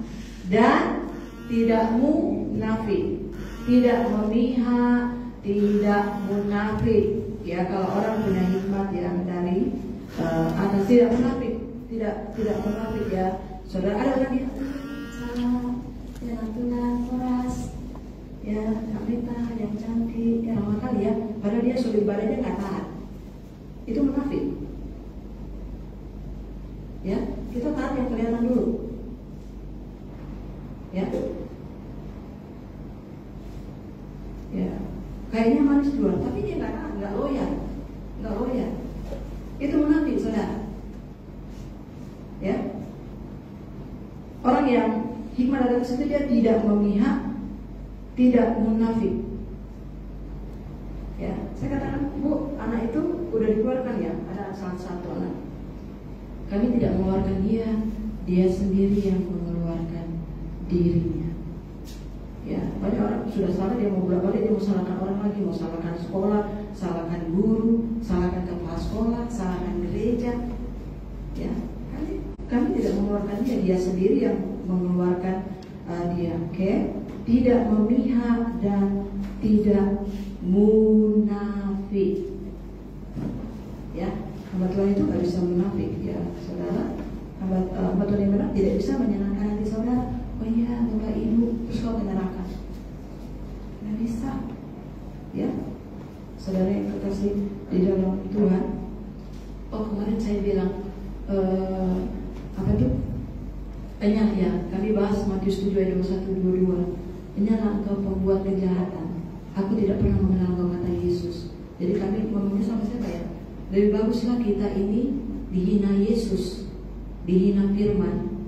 dan tidak munafik. Tidak memihak, tidak munafik. Ya, kalau orang punya hikmat yang dari atas, tidak munafik, tidak munafik ya. Saudara, ada orang yang salah, yang aturan keras, ya, Amita yang cantik, yang ramah kali ya. Padahal dia sudah ibadahnya nggak taat, itu munafik. Ya, kita taat yang kelihatan dulu. Ya, ya, kayaknya manis duluan, tapi dia nggak loyal. Itu munafik, saudara. Ya, orang yang hikmah dari atas itu dia tidak memihak, tidak munafik. Ya, saya katakan, Bu, anak itu udah dikeluarkan ya, ada salah satu anak. Kami tidak mengeluarkan dia sendiri yang mengeluarkan dirinya. Ya, banyak orang sudah salah, dia mau bolak-balik, dia mau salahkan orang lagi, mau salahkan sekolah, salahkan guru, salahkan kepala sekolah, salahkan gereja. Ya, kami tidak mengeluarkan dia sendiri yang mengeluarkan dia, oke? Tidak memihak dan tidak munafik. Ya, hamba Tuhan itu nggak bisa munafik, ya saudara. Hamba Tuhan yang benar tidak bisa menyenangkan hati saudara. Oh iya, Bapak Ibu, terus kau ke neraka. Nggak bisa, ya. Saudara yang terkasih di dalam Tuhan. Oh, kemarin saya bilang apa itu? Enyah ya, kami bahas Matius 7 ayat 21-22. Enyahlah engkau pembuat kejahatan, aku tidak pernah mengenal engkau, kata Yesus. Jadi kami ngomongnya sama siapa ya? Lebih baguslah kita ini dihina Yesus, dihina firman,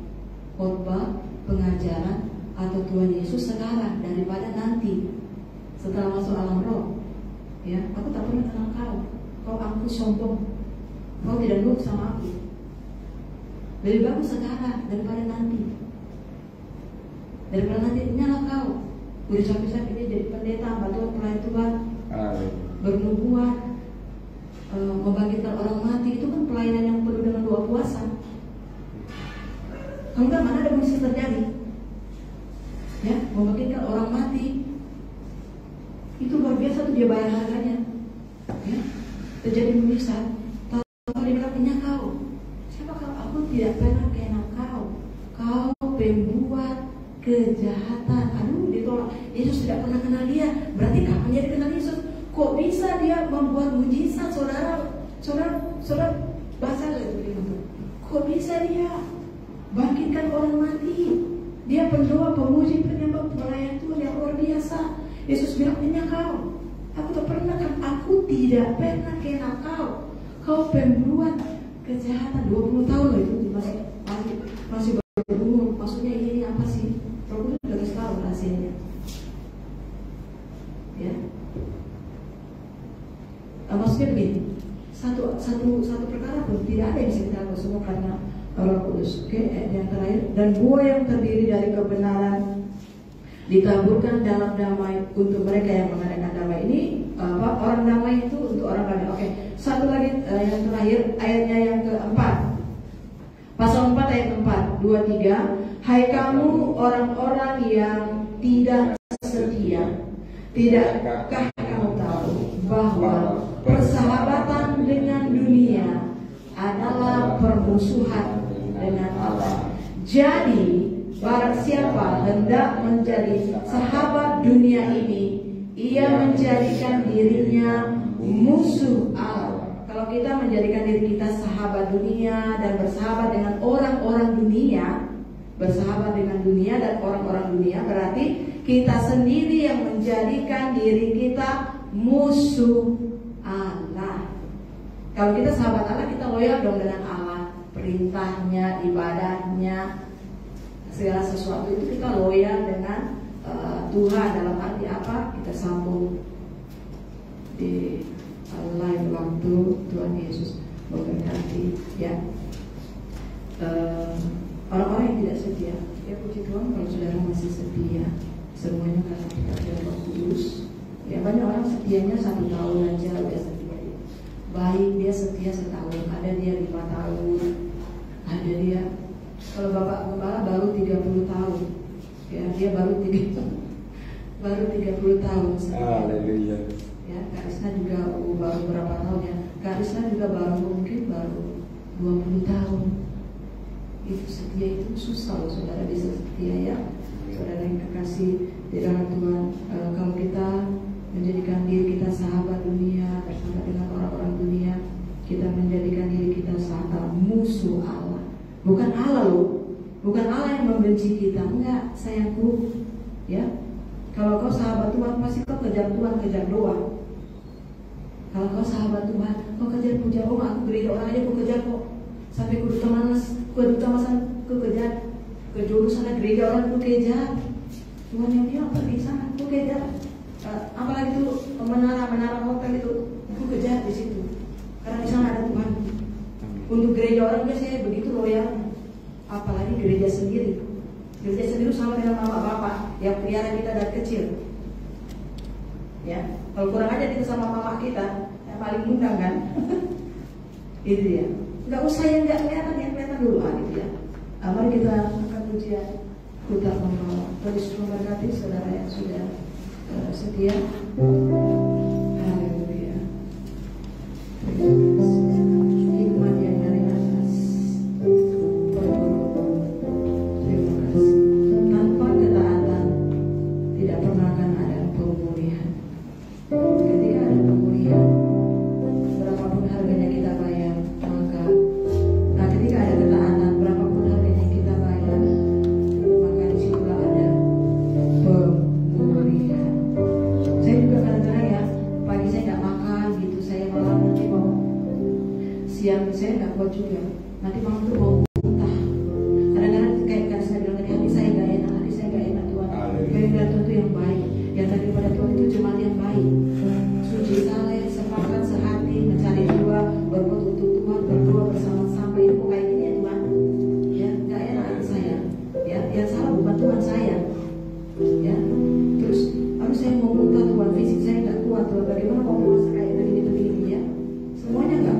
khotbah, pengajaran, atau Tuhan Yesus sekarang daripada nanti setelah masuk alam roh. Ya, aku tak pernah kenal kau aku sombong, kau tidak nurut sama aku. Lebih bagus sekarang daripada nanti. Daripada nanti nyala kau udah sampai ini jadi pendeta, bantuan pelayan Tuhan, bernubuat, membangkitkan orang mati. Itu kan pelayanan yang penuh dengan doa puasa. Kalau enggak, mana ada misi terjadi? Ya, membangkitkan orang mati itu luar biasa tuh, dia bayar harganya. Ya, terjadi mujizat. Tahu dia bilang, kau siapa kau? Aku tidak pernah kenal kau. Kau pembuat kejahatan. Aduh, ditolak. Yesus tidak pernah kenal dia. Berarti kapan dia kenal Yesus? Kok bisa dia membuat mujizat, saudara? Saudara baca lagi itu. Kok bisa dia bangkitkan orang mati? Dia pendoa, pemuji, penyembah, pelayan Tuhan yang luar biasa. Yesus bilang, kau. Aku tak pernah kan? Aku tidak pernah kenal kau. Kau pembuat kejahatan. 20 tahun loh itu masih berumur. Maksudnya ini apa sih? Roh Kudus harus tahu rahasianya. Ya. Maksudnya begini, satu perkara pun tidak ada yang bisa kita lakukan semua karena Roh Kudus. Oke, yang terakhir, dan buah yang terdiri dari kebenaran ditaburkan dalam damai untuk mereka yang mengadakan damai. Ini orang damai itu untuk orang damai. Oke, satu lagi yang terakhir, ayatnya yang keempat, pasal 4 ayat 4, 2-3. Hai kamu orang-orang yang tidak setia, tidakkah kamu tahu bahwa persahabatan dengan dunia adalah permusuhan dengan Allah? Jadi barang siapa hendak menjadi sahabat dunia ini, ia menjadikan dirinya musuh Allah. Kalau kita menjadikan diri kita sahabat dunia dan bersahabat dengan orang-orang dunia, bersahabat dengan dunia dan orang-orang dunia, berarti kita sendiri yang menjadikan diri kita musuh Allah. Kalau kita sahabat Allah, kita loyal dong dengan Allah, perintahnya, ibadahnya, segala sesuatu itu kita loyal dengan Tuhan. Dalam arti apa? Kita sambung di lain waktu Tuhan Yesus memberkati. Ya, orang-orang yang tidak setia, ya puji Tuhan kalau saudara masih setia, semuanya karena pekerjaan Roh Kudus. Ya, banyak orang setianya 1 tahun aja udah setia. Baik, dia setia setahun, ada dia 5 tahun, ada dia, kalau Bapak Gembala baru 30 tahun, ya dia baru 30 tahun. Haleluya. Ya, Kak Risna juga baru berapa tahun ya? Kak Risna juga mungkin baru 20 tahun. Itu setia itu susah loh, saudara bisa setia ya. Saudara yang kekasih di dalam Tuhan, kalau kita menjadikan diri kita sahabat dunia, bersama dengan orang-orang dunia, kita menjadikan diri kita sahabat musuh Allah. Bukan Allah loh, bukan Allah yang membenci kita, enggak, sayangku. Ya, kalau kau sahabat Tuhan, pasti kau kejar Tuhan, kejar doa. Kalau kau sahabat Tuhan, kau kejar puja. Oh, aku gereja orang aja, kau kejar kok. Sampai kudu tamasan, kau kejar. Ke jurusan gereja orang, kau kejar. Tuhan yang bilang pergi sana, kau kejar. Apalagi itu menara hotel itu, kau kejar di situ. Karena di sana ada Tuhan. Untuk gereja orang biasanya begitu loyal, apalagi gereja sendiri. Gereja sendiri sama dengan mama bapak yang pelihara kita dari kecil. Ya, kalau kurang aja kita sama mama kita yang paling mudah kan. Itu ya. Nggak usah yang nggak kelihatan, yang kelihatan dulu gitu ya. Mari kita akan pujian, kita membawa Terus memberkati saudara yang sudah setia. Haleluya. Hikmat yang dari atas. Terima kasih. Tanpa ketaatan tidak pernah akan ada pemulihan. Ketika ada pemulihan, berapapun harganya kita bayar, maka ketika ada ketaatan, berapapun harganya kita bayar, maka disitulah ada pemulihan. Saya juga kadang-kadang ya, pagi saya nggak makan gitu, saya malam nanti mau siang saya nggak kuat juga, nanti malam tuh mau muntah. Kadang-kadang kayak kan saya bilang tadi, hati saya nggak enak, Tuhan. Kehendak Tuhan itu yang baik, yang daripada Tuhan itu cuma yang baik. Suci saleh, sepakat sehati, mencari jiwa, berbuat untuk Tuhan, berdoa bersama-sama. Itu kayak gini ya Tuhan. Ya, nggak enak hati saya. Ya, yang salah bukan Tuhan saya. Ya, terus harus saya mau muntah Tuhan, fisik saya nggak kuat Tuhan. Bagaimana mau masak kayak begini ya? Semuanya nggak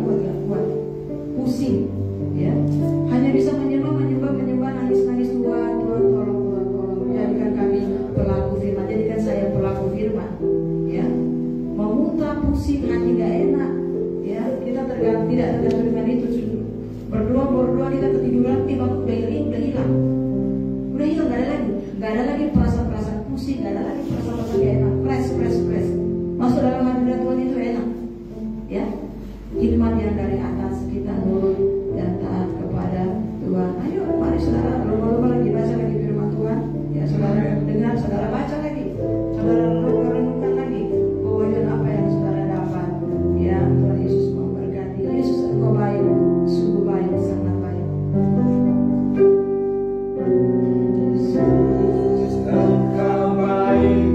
kuat, pusing. Ya, hanya bisa menyembah, nangis Tuhan, tolong. Jadikan kami pelaku firman, jadikan saya pelaku firman. Ya, mau muntah, pusing, hati nggak enak. Ya, kita tidak tergantung dengan itu. Berdoa kita ketiduran, udah hilang, nggak ada lagi perasaan pusing, nggak ada lagi perasaan nggak enak, fresh. Masuk dalam hadirat Tuhan itu enak. Ya, hikmat yang dari atas, kita nurut dan taat kepada Tuhan. Ayo, mari saudara, lomba-lomba lagi baca lagi firman Tuhan. Ya, saudara dengar, saudara baca lagi, saudara renungkan lagi. Oh, dan apa yang saudara dapat? Ya, Tuhan Yesus memberkati. Yesus, Engkau baik, sungguh baik, sangat baik. Engkau baik,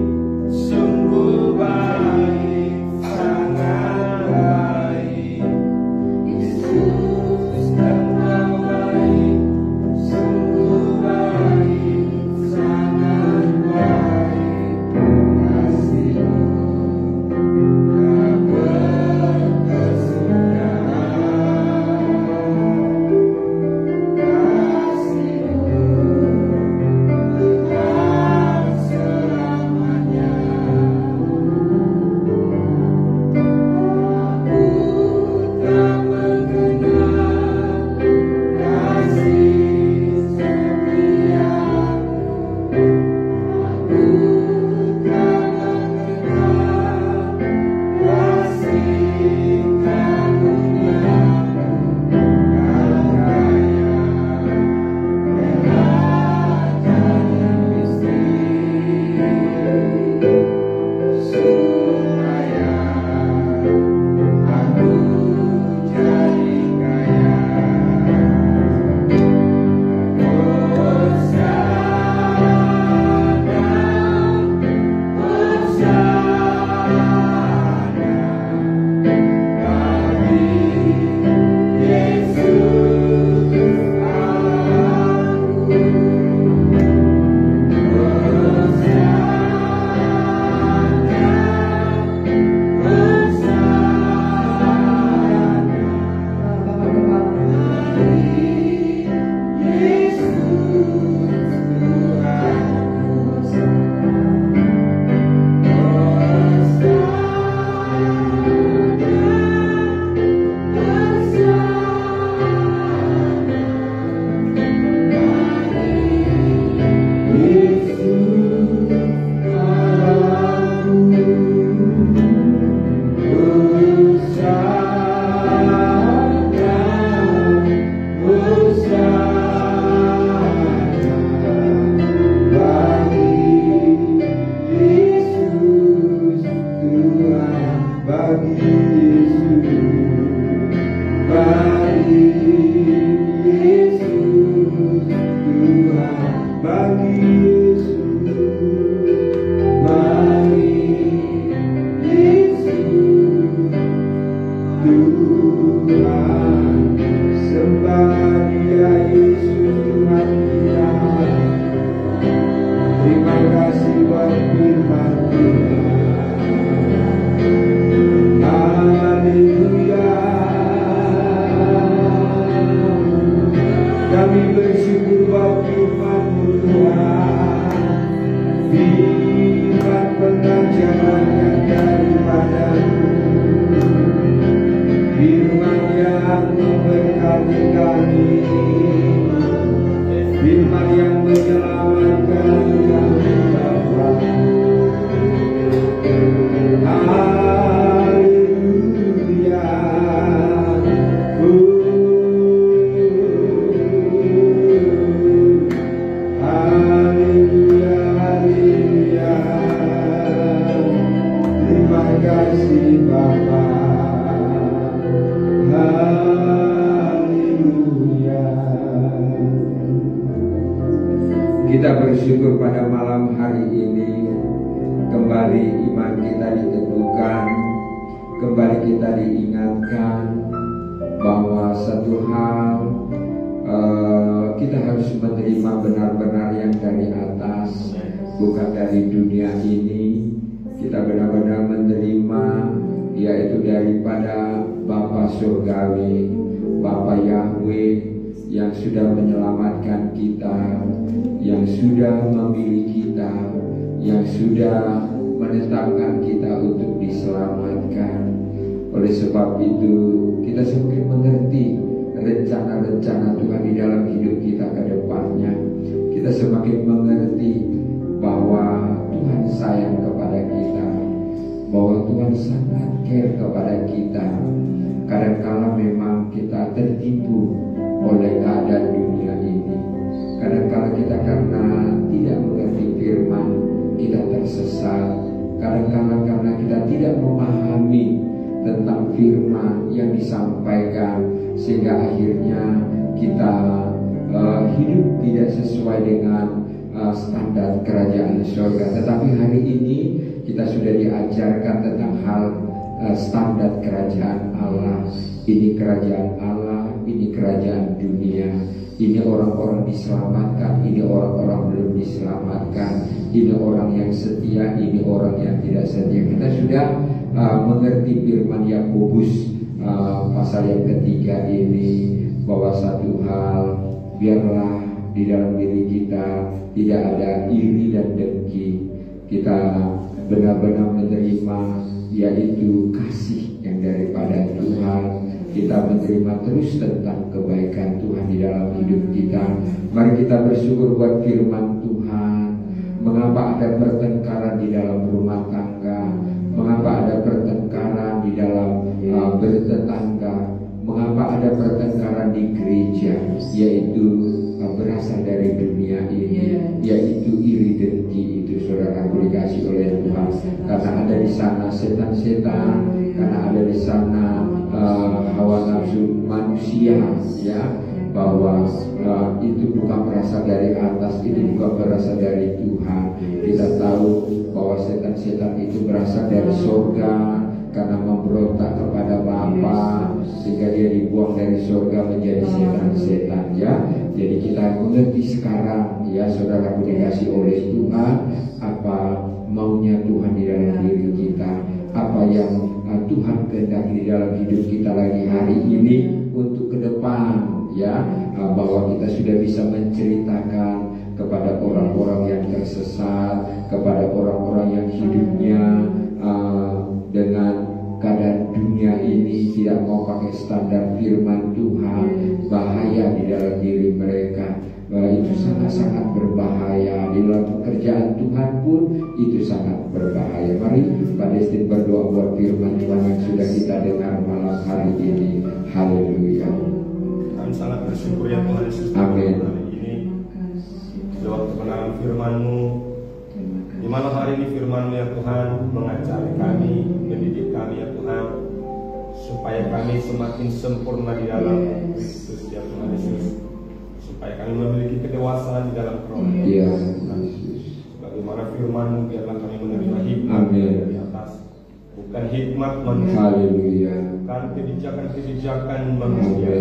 hati kami, firman yang menyelamatkan kami Bapa. Haleluya. Haleluya, haleluya. Terima kasih Bapa. Haleluya. Kita bersyukur pada malam hari ini kembali iman kita diteguhkan, kembali kita diingatkan bahwa satu hal kita harus menerima benar-benar yang dari atas, bukan dari dunia ini. Kita benar-benar menerima yaitu daripada Bapa Surgawi, Bapa Yahweh yang sudah menyelamatkan kita, yang sudah memilih kita, yang sudah menetapkan kita untuk diselamatkan. Oleh sebab itu kita semakin mengerti rencana-rencana Tuhan di dalam hidup kita ke depannya. Kita semakin mengerti bahwa Tuhan sayang kepada kita, bahwa Tuhan sangat care kepada kita. Kadang-kala memang kita tertipu oleh keadaan dunia ini. Kadang-kala kita karena tidak mengerti firman, kita tersesat. Kadang-kala karena kita tidak memahami tentang firman yang disampaikan, sehingga akhirnya kita hidup tidak sesuai dengan standar kerajaan surga. Tetapi hari ini kita sudah diajarkan tentang hal standar kerajaan Allah. Ini kerajaan Allah, ini kerajaan dunia. Ini orang-orang diselamatkan, ini orang-orang belum diselamatkan. Ini orang yang setia, ini orang yang tidak setia. Kita sudah mengerti firman Yakobus pasal yang ketiga ini, bahwa satu hal, biarlah di dalam diri kita tidak ada iri dan dengki. Kita benar-benar menerima yaitu kasih yang daripada Tuhan. Kita menerima terus tentang kebaikan Tuhan di dalam hidup kita. Mari kita bersyukur buat firman Tuhan. Mengapa ada pertengkaran di dalam rumah tangga? Mengapa ada pertengkaran di dalam bertetangga? Mengapa ada pertengkaran di gereja? Yaitu berasal dari dunia ini, yaitu iri dengki. Itu saudara dikasih oleh Tuhan. Karena ada di sana setan-setan, karena ada di sana hawa nafsu manusia, ya, bahwa itu bukan berasal dari atas, itu bukan berasal dari Tuhan. Kita tahu bahwa setan-setan itu berasal dari surga karena memberontak kepada Bapa, sehingga dia dibuang dari surga menjadi setan-setan, ya. Jadi kita mengerti sekarang, ya saudara dikasih oleh Tuhan, apa maunya Tuhan di dalam diri kita, apa yang Tuhan kehendaki di dalam hidup kita lagi hari ini untuk ke depan, ya, bahwa kita sudah bisa menceritakan kepada orang-orang yang tersesat, kepada orang-orang yang hidupnya dengan keadaan dunia ini tidak mau pakai standar firman Tuhan, bahaya di dalam diri mereka. Itu sangat-sangat berbahaya. Di dalam pekerjaan Tuhan pun itu sangat berbahaya. Mari Pak Destin berdoa buat firman Tuhan yang sudah kita dengar malam hari ini. Haleluya. Kami sangat bersyukur ya Tuhan Yesus. Amin. Hari ini lewat kebenaran firman-Mu, di malam hari ini firman-Mu ya Tuhan mengajari kami, mendidik kami ya Tuhan, supaya kami semakin sempurna di dalam Kristus ya Tuhan Yesus, supaya kami memiliki kedewasaan di dalam roh. Ya, bagaimana firman-Mu, biarlah kami menerima hikmat dari atas, bukan hikmat manusia, haleluya, bukan kebijakan-kebijakan manusia,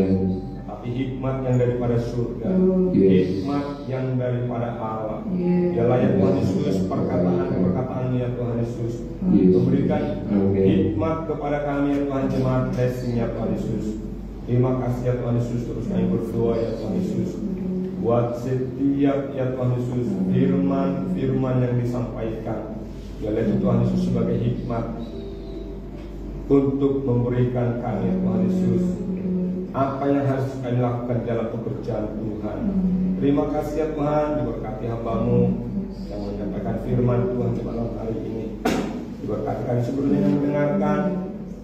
tapi hikmat yang daripada surga, hikmat yang daripada Allah. Biarlah ya Tuhan Yesus, perkataan-perkataan ya Tuhan Yesus memberikan hikmat kepada kami ya Tuhan, jemaat blessing ya Tuhan Yesus. Terima kasih ya Tuhan Yesus, terus kami berdoa ya Tuhan Yesus, buat setiap ya Tuhan Yesus firman yang disampaikan, biarlah itu Tuhan Yesus sebagai hikmat untuk memberikan kami ya Tuhan Yesus apa yang harus kami lakukan dalam pekerjaan Tuhan. Terima kasih ya Tuhan, diberkati hamba-Mu yang menyampaikan firman Tuhan di malam hari ini. Diberkati kami sebelumnya yang mendengarkan,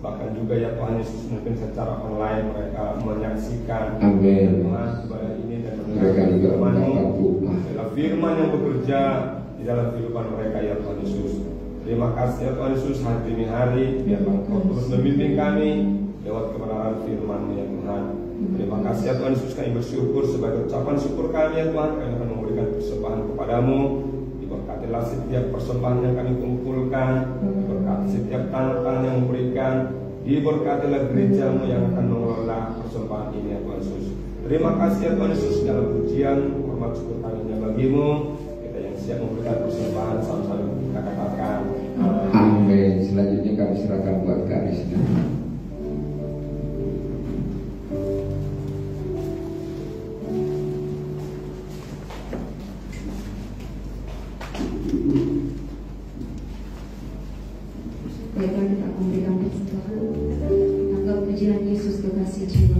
bahkan juga ya Tuhan Yesus mungkin secara online mereka menyaksikan Tuhan ibadah ini dan mendengarkan firman-Mu. Adalah firman yang bekerja di dalam kehidupan mereka ya Tuhan Yesus. Terima kasih ya Tuhan Yesus, hari dini hari biar Engkau terus membimbing kami lewat kebenaran firman-Mu ya Tuhan. Terima kasih ya Tuhan Yesus, kami bersyukur sebagai ucapan syukur kami ya Tuhan, kami akan memberikan persembahan kepadamu. Diberkatilah setiap persembahan yang kami kumpulkan, diberkati setiap tangan yang memberikan, diberkatilah gereja-Mu yang akan mengelola persembahan ini ya Tuhan Yesus. Terima kasih ya Tuhan Yesus, dalam pujian hormat syukur kami hanya bagi-Mu. Kita yang siap memberikan persembahan sama-sama kita katakan amin. Selanjutnya kami serahkan buat Kak Risna. Baiklah, kita akan memberikan persembahan. Anggap pujian Yesus kekasih jiwa.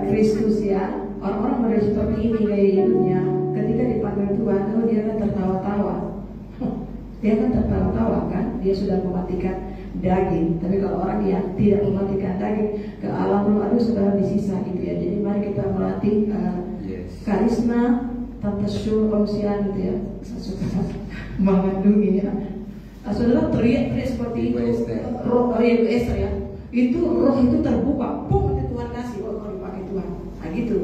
Kristus ya, orang-orang pada seperti ini gaya hidupnya. Ketika dipanggil Tuhan, dia akan tertawa-tawa. Dia akan tertawa-tawa kan, dia sudah mematikan daging. Tapi kalau orang yang tidak mematikan daging, ke alam roh aduh saudara disisa gitu ya. Jadi mari kita melatih karisma Tante Syul Omsian gitu ya. Mengandungi ya. Saudara teriak-teriak seperti itu. Roh Esther ya. Itu roh itu terbuka, pum, Tuhan kasih, oh kalau dipakai Tuhan. Nah gitu.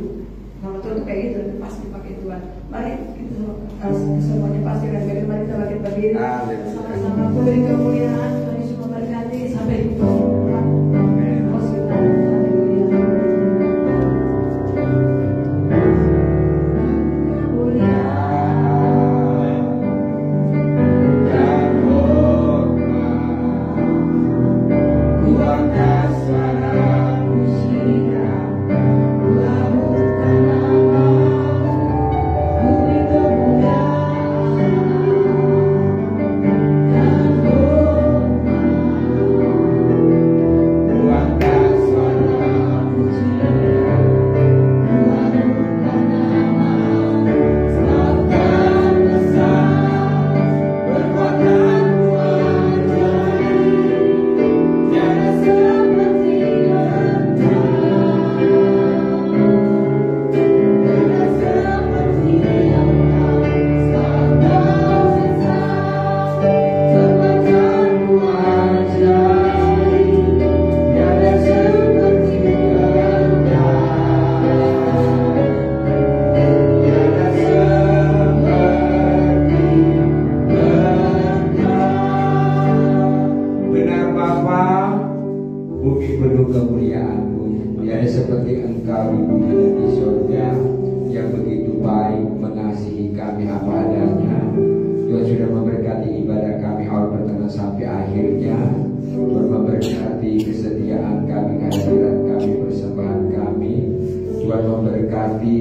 Kalau Tuhan itu kayak gitu, itu pasti dipakai Tuhan. Mari kita semuanya pasti akan berdiri. Mari kita bangkit berdiri sama-sama beri kemuliaan. Tuhan Yesus memberkati sampai jumpa. Amin. penuh kemuliaan-Mu. Tiada seperti Engkau di bumi dan di surga, yang begitu baik mengasihi kami apa adanya. Tuhan sudah memberkati ibadah kami awal pertengahan sampai akhirnya. Tuhan memberkati kesetiaan kami, kehadiran kami, persembahan kami. Tuhan memberkati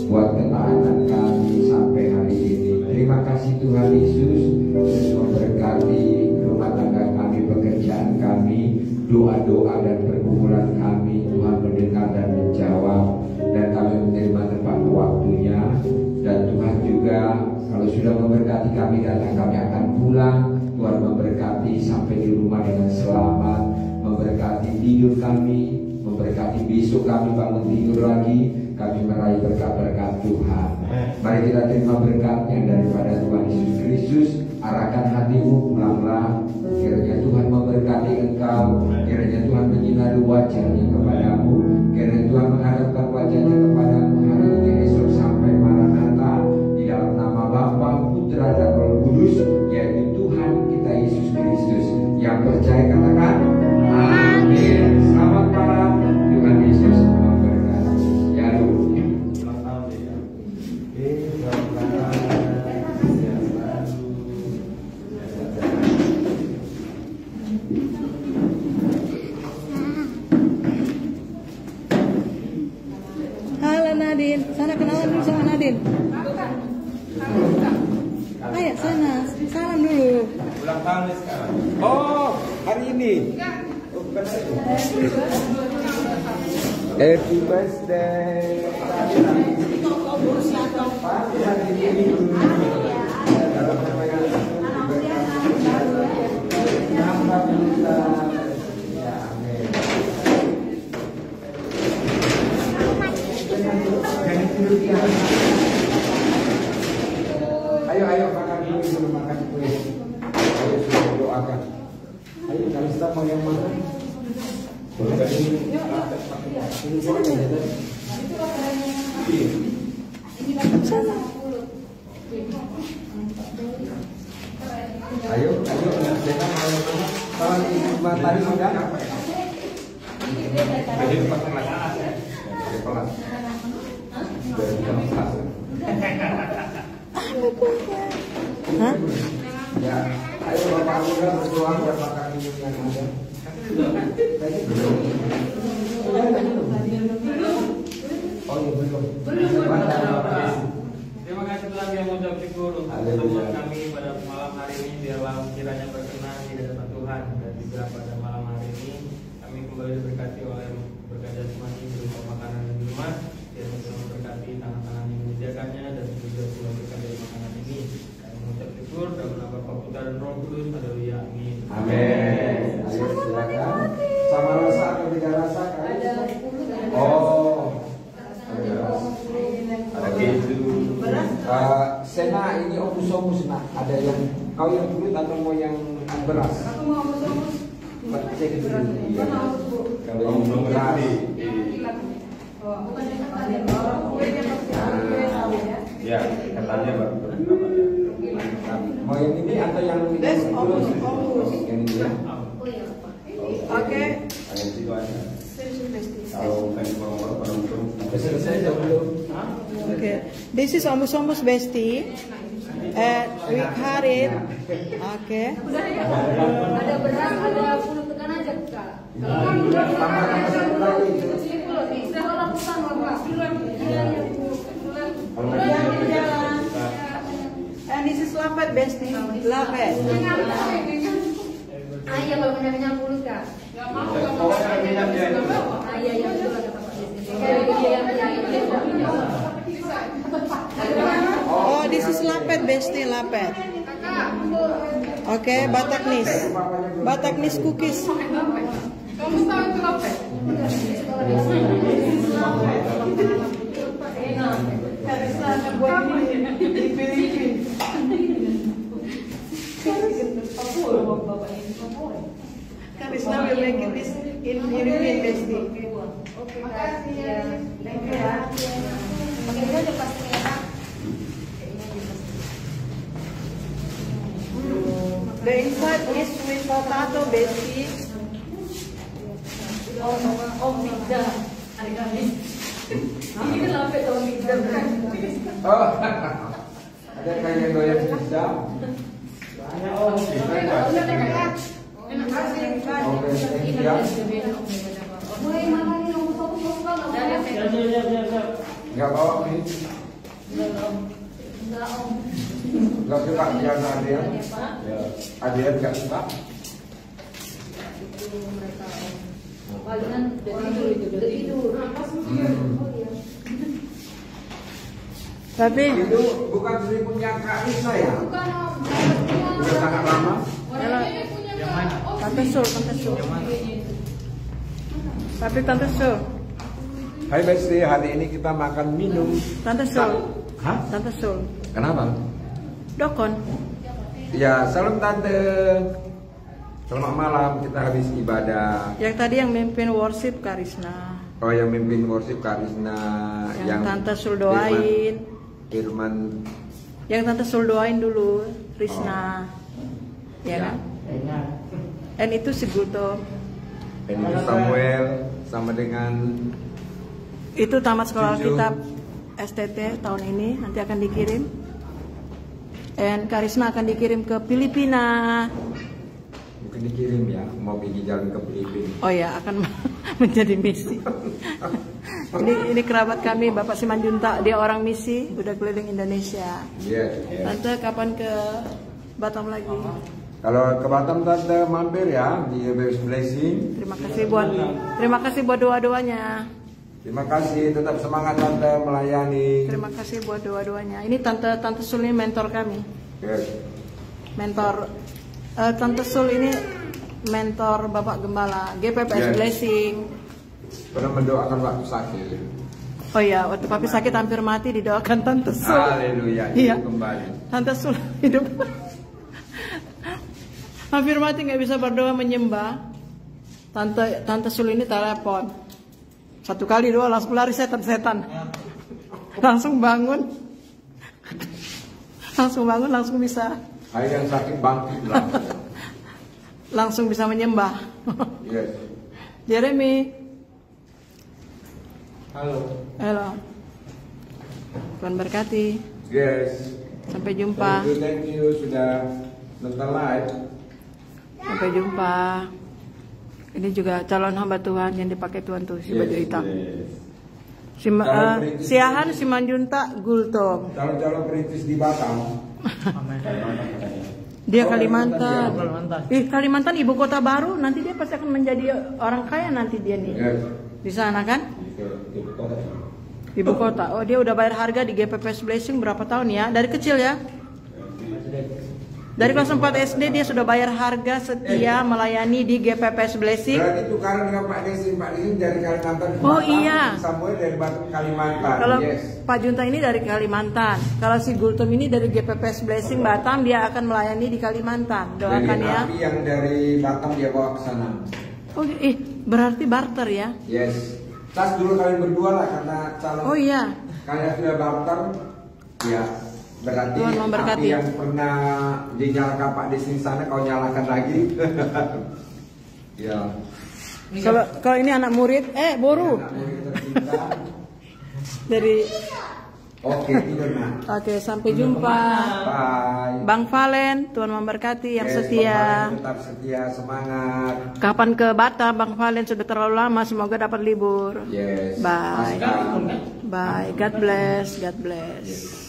buat ketaatan kami sampai hari ini. Terima kasih Tuhan Yesus. Yesus memberkati rumah tangga kami, pekerjaan kami, doa-doa dan pergumulan kami. Tuhan mendengar dan menjawab, dan kami menerima tepat waktunya. Dan Tuhan juga kalau sudah memberkati kami datang, kami akan pulang. Tuhan memberkati sampai di rumah dengan selamat, memberkati tidur kami, memberkati besok kami bangun tidur lagi, kami meraih berkat-berkat Tuhan. Mari kita terima berkatnya daripada Tuhan Yesus Kristus. Arahkan hatimu, pulanglah. Kiranya Tuhan memberkati engkau, kiranya Tuhan menyinari wajahnya kepadamu, kiranya Tuhan menghadapkan wajahnya kepadamu hari ini, esok sampai Maranatha. Di dalam nama Bapa, Putra dan Roh Kudus, yaitu Tuhan kita Yesus Kristus. Yang percaya katakan amin. Selamat malam, Tuhan Yesus memberkati. Ya dulu. Halo Nadine, sana kenalan dulu sama Nadine. Ayo sana, salam dulu. Ulang tahun nih sekarang. Oh, hari ini. Happy birthday. Ayo makan dulu, sebelum makan kue. Ayo sudah doakan. Ayo kalau kita mau yang mana? Ayo, kita mau yang mana? Kalau ibu tadi sudah. Jadi pasang lagi. Pelan. Dari dalam kelas. Hah? Ya, ayo Bapak juga berdoa buat makan minum yang ada. Oh iya belum. Terima kasih Tuhan yang mengucap syukur untuk pertemuan kami pada malam hari ini. Biarlah kiranya berkenan di hadapan Tuhan, dan juga pada malam hari ini kami kembali diberkati oleh berkat jasmani berupa makanan dan minuman. Biar bisa memberkati tangan-tangan yang menyediakannya, dan juga pula berkat dari makanan ini. Kami mengucap syukur dalam nama Bapa, Putra dan Roh Kudus. Haleluya, amin. Amin. Ayo silakan. Sama rasa atau tidak rasa? Oh. Ada keju. Sena ini omus-omus nak. Ada yang kau yang kulit atau mau yang beras? Aku mau omus-omus. Cek dulu. Iya. Kalau yang beras. Ya, katanya baru. Mau yang ini atau yang ini? Omus. Yang ini ya. Oke. Ada situ aja. Kalau kayak ngomong penonton. Selesai dulu. Okay. This is omus-omus bestie. We had it. Okay. Ada beras, ada pulut tekan aja Kak. And this is lapet bestie. Lapet. Iya kalau minyak pulut Kak. Gak mau minyak dia itu. Iya betul kata Pak Oh, this is lapet bestie, lapet. Okay, Bataknis cookies. Kamu tahu itu lapet? Karisna will make it this in European bestie. Oke, makasih ya. Thank you ya. Pakai aja pasti enak. The inside is with potato bestie. Om Migda hari Kamis. Ini kan lampe Om Migda kan. Oh, ada kalian doyan pizza? Om. Terima kasih. Mulai makan ini nomor satu Enggak bawa nih? Enggak Om. Enggak suka biasa ada ya? Ada yang enggak suka? Itu mereka Om. Palingan udah tidur. Tapi Itu bukan seribunya Kak Risa ya? Bukan Om. Udah sangat lama? Tante Sul. Tapi Tante Sul, Hai Besti, hari ini kita makan minum. Tante Sul, Hah? Tante Sul, Kenapa? Dokon. Ya, salam Tante. Selamat malam, kita habis ibadah. Yang tadi yang mimpin worship Karisna, Oh, yang mimpin worship Karisna. yang Tante Sul doain, Firman. yang Tante Sul doain dulu, Risna, ya kan? Dan itu si Gulto. Ini Samuel sama dengan Itu tamat sekolah Cucu. kitab STT tahun ini, nanti akan dikirim. Dan Karisna akan dikirim ke Filipina. mungkin dikirim ya, mau pergi jalan ke Filipina. Oh ya, akan menjadi misi. Ini kerabat kami, Bapak Simanjuntak, dia orang misi, udah keliling Indonesia. Yes, yes. Tante kapan ke Batam lagi? Kalau ke Batam Tante mampir ya di Bebas Blessing. Terima kasih buat doa-doanya. Terima kasih, tetap semangat Tante melayani. Terima kasih buat doa-doanya. Ini Tante Sul ini mentor kami. Yes. Mentor Tante Sul ini mentor Bapak Gembala GPPS Yes. Blessing. Pernah mendoakan waktu sakit. Oh iya, waktu papi sakit hampir mati didoakan Tante Sul. Haleluya, Iya. hidup kembali. Tante Sul hidup. Hampir mati nggak bisa berdoa menyembah. Tante Sul ini telepon. Satu kali doa langsung lari setan. Langsung bangun. Langsung bisa. Hai yang sakit bangkit lah. Langsung bisa menyembah. Yes. Jeremy. Halo. Tuhan berkati. Yes. Sampai jumpa. Thank you sudah nonton live. Sampai jumpa. Ini juga calon hamba Tuhan yang dipakai Tuhan tuh si baju hitam. Siahan Simanjuntak Gultom. Calon-calon perintis di Batam. Dia Kalimantan. Kalimantan ibu kota baru. Nanti dia pasti akan menjadi orang kaya nanti dia nih. Yes. Di sana kan? Ibu kota. Oh, dia udah bayar harga di GPPS Blessing berapa tahun ya? Dari kecil ya? Dari kelas 4 SD dia sudah bayar harga setia melayani di GPPS Blessing. Berarti tukaran dengan Pak Desi dari Kalimantan. Oh iya. Samuel dari Batam Kalimantan. Kalau Yes. Pak Junta ini dari Kalimantan. Kalau si Gultom ini dari GPPS Blessing Batam, dia akan melayani di Kalimantan. Doakan ya. Tapi yang dari Batam dia bawa ke sana. Oh, berarti barter ya? Yes. Tas dulu kalian berdua lah karena calon. Oh iya. Kalian sudah barter. Ya. Berarti Tuhan memberkati. api yang pernah dinyalakan Pak Desi sana kau nyalakan lagi. Ya. Kalau ini anak murid, boru. Anak murid tercinta. Dari Oke, tidur nak. Oke, sampai jumpa. Bye. Bang Valen, Tuhan memberkati yang Yes, setia. Bang Valen tetap setia, semangat. Kapan ke Batam, Bang Valen sudah terlalu lama, semoga dapat libur. Yes. Bye. Pasca. Bye. God bless. God bless. Yes.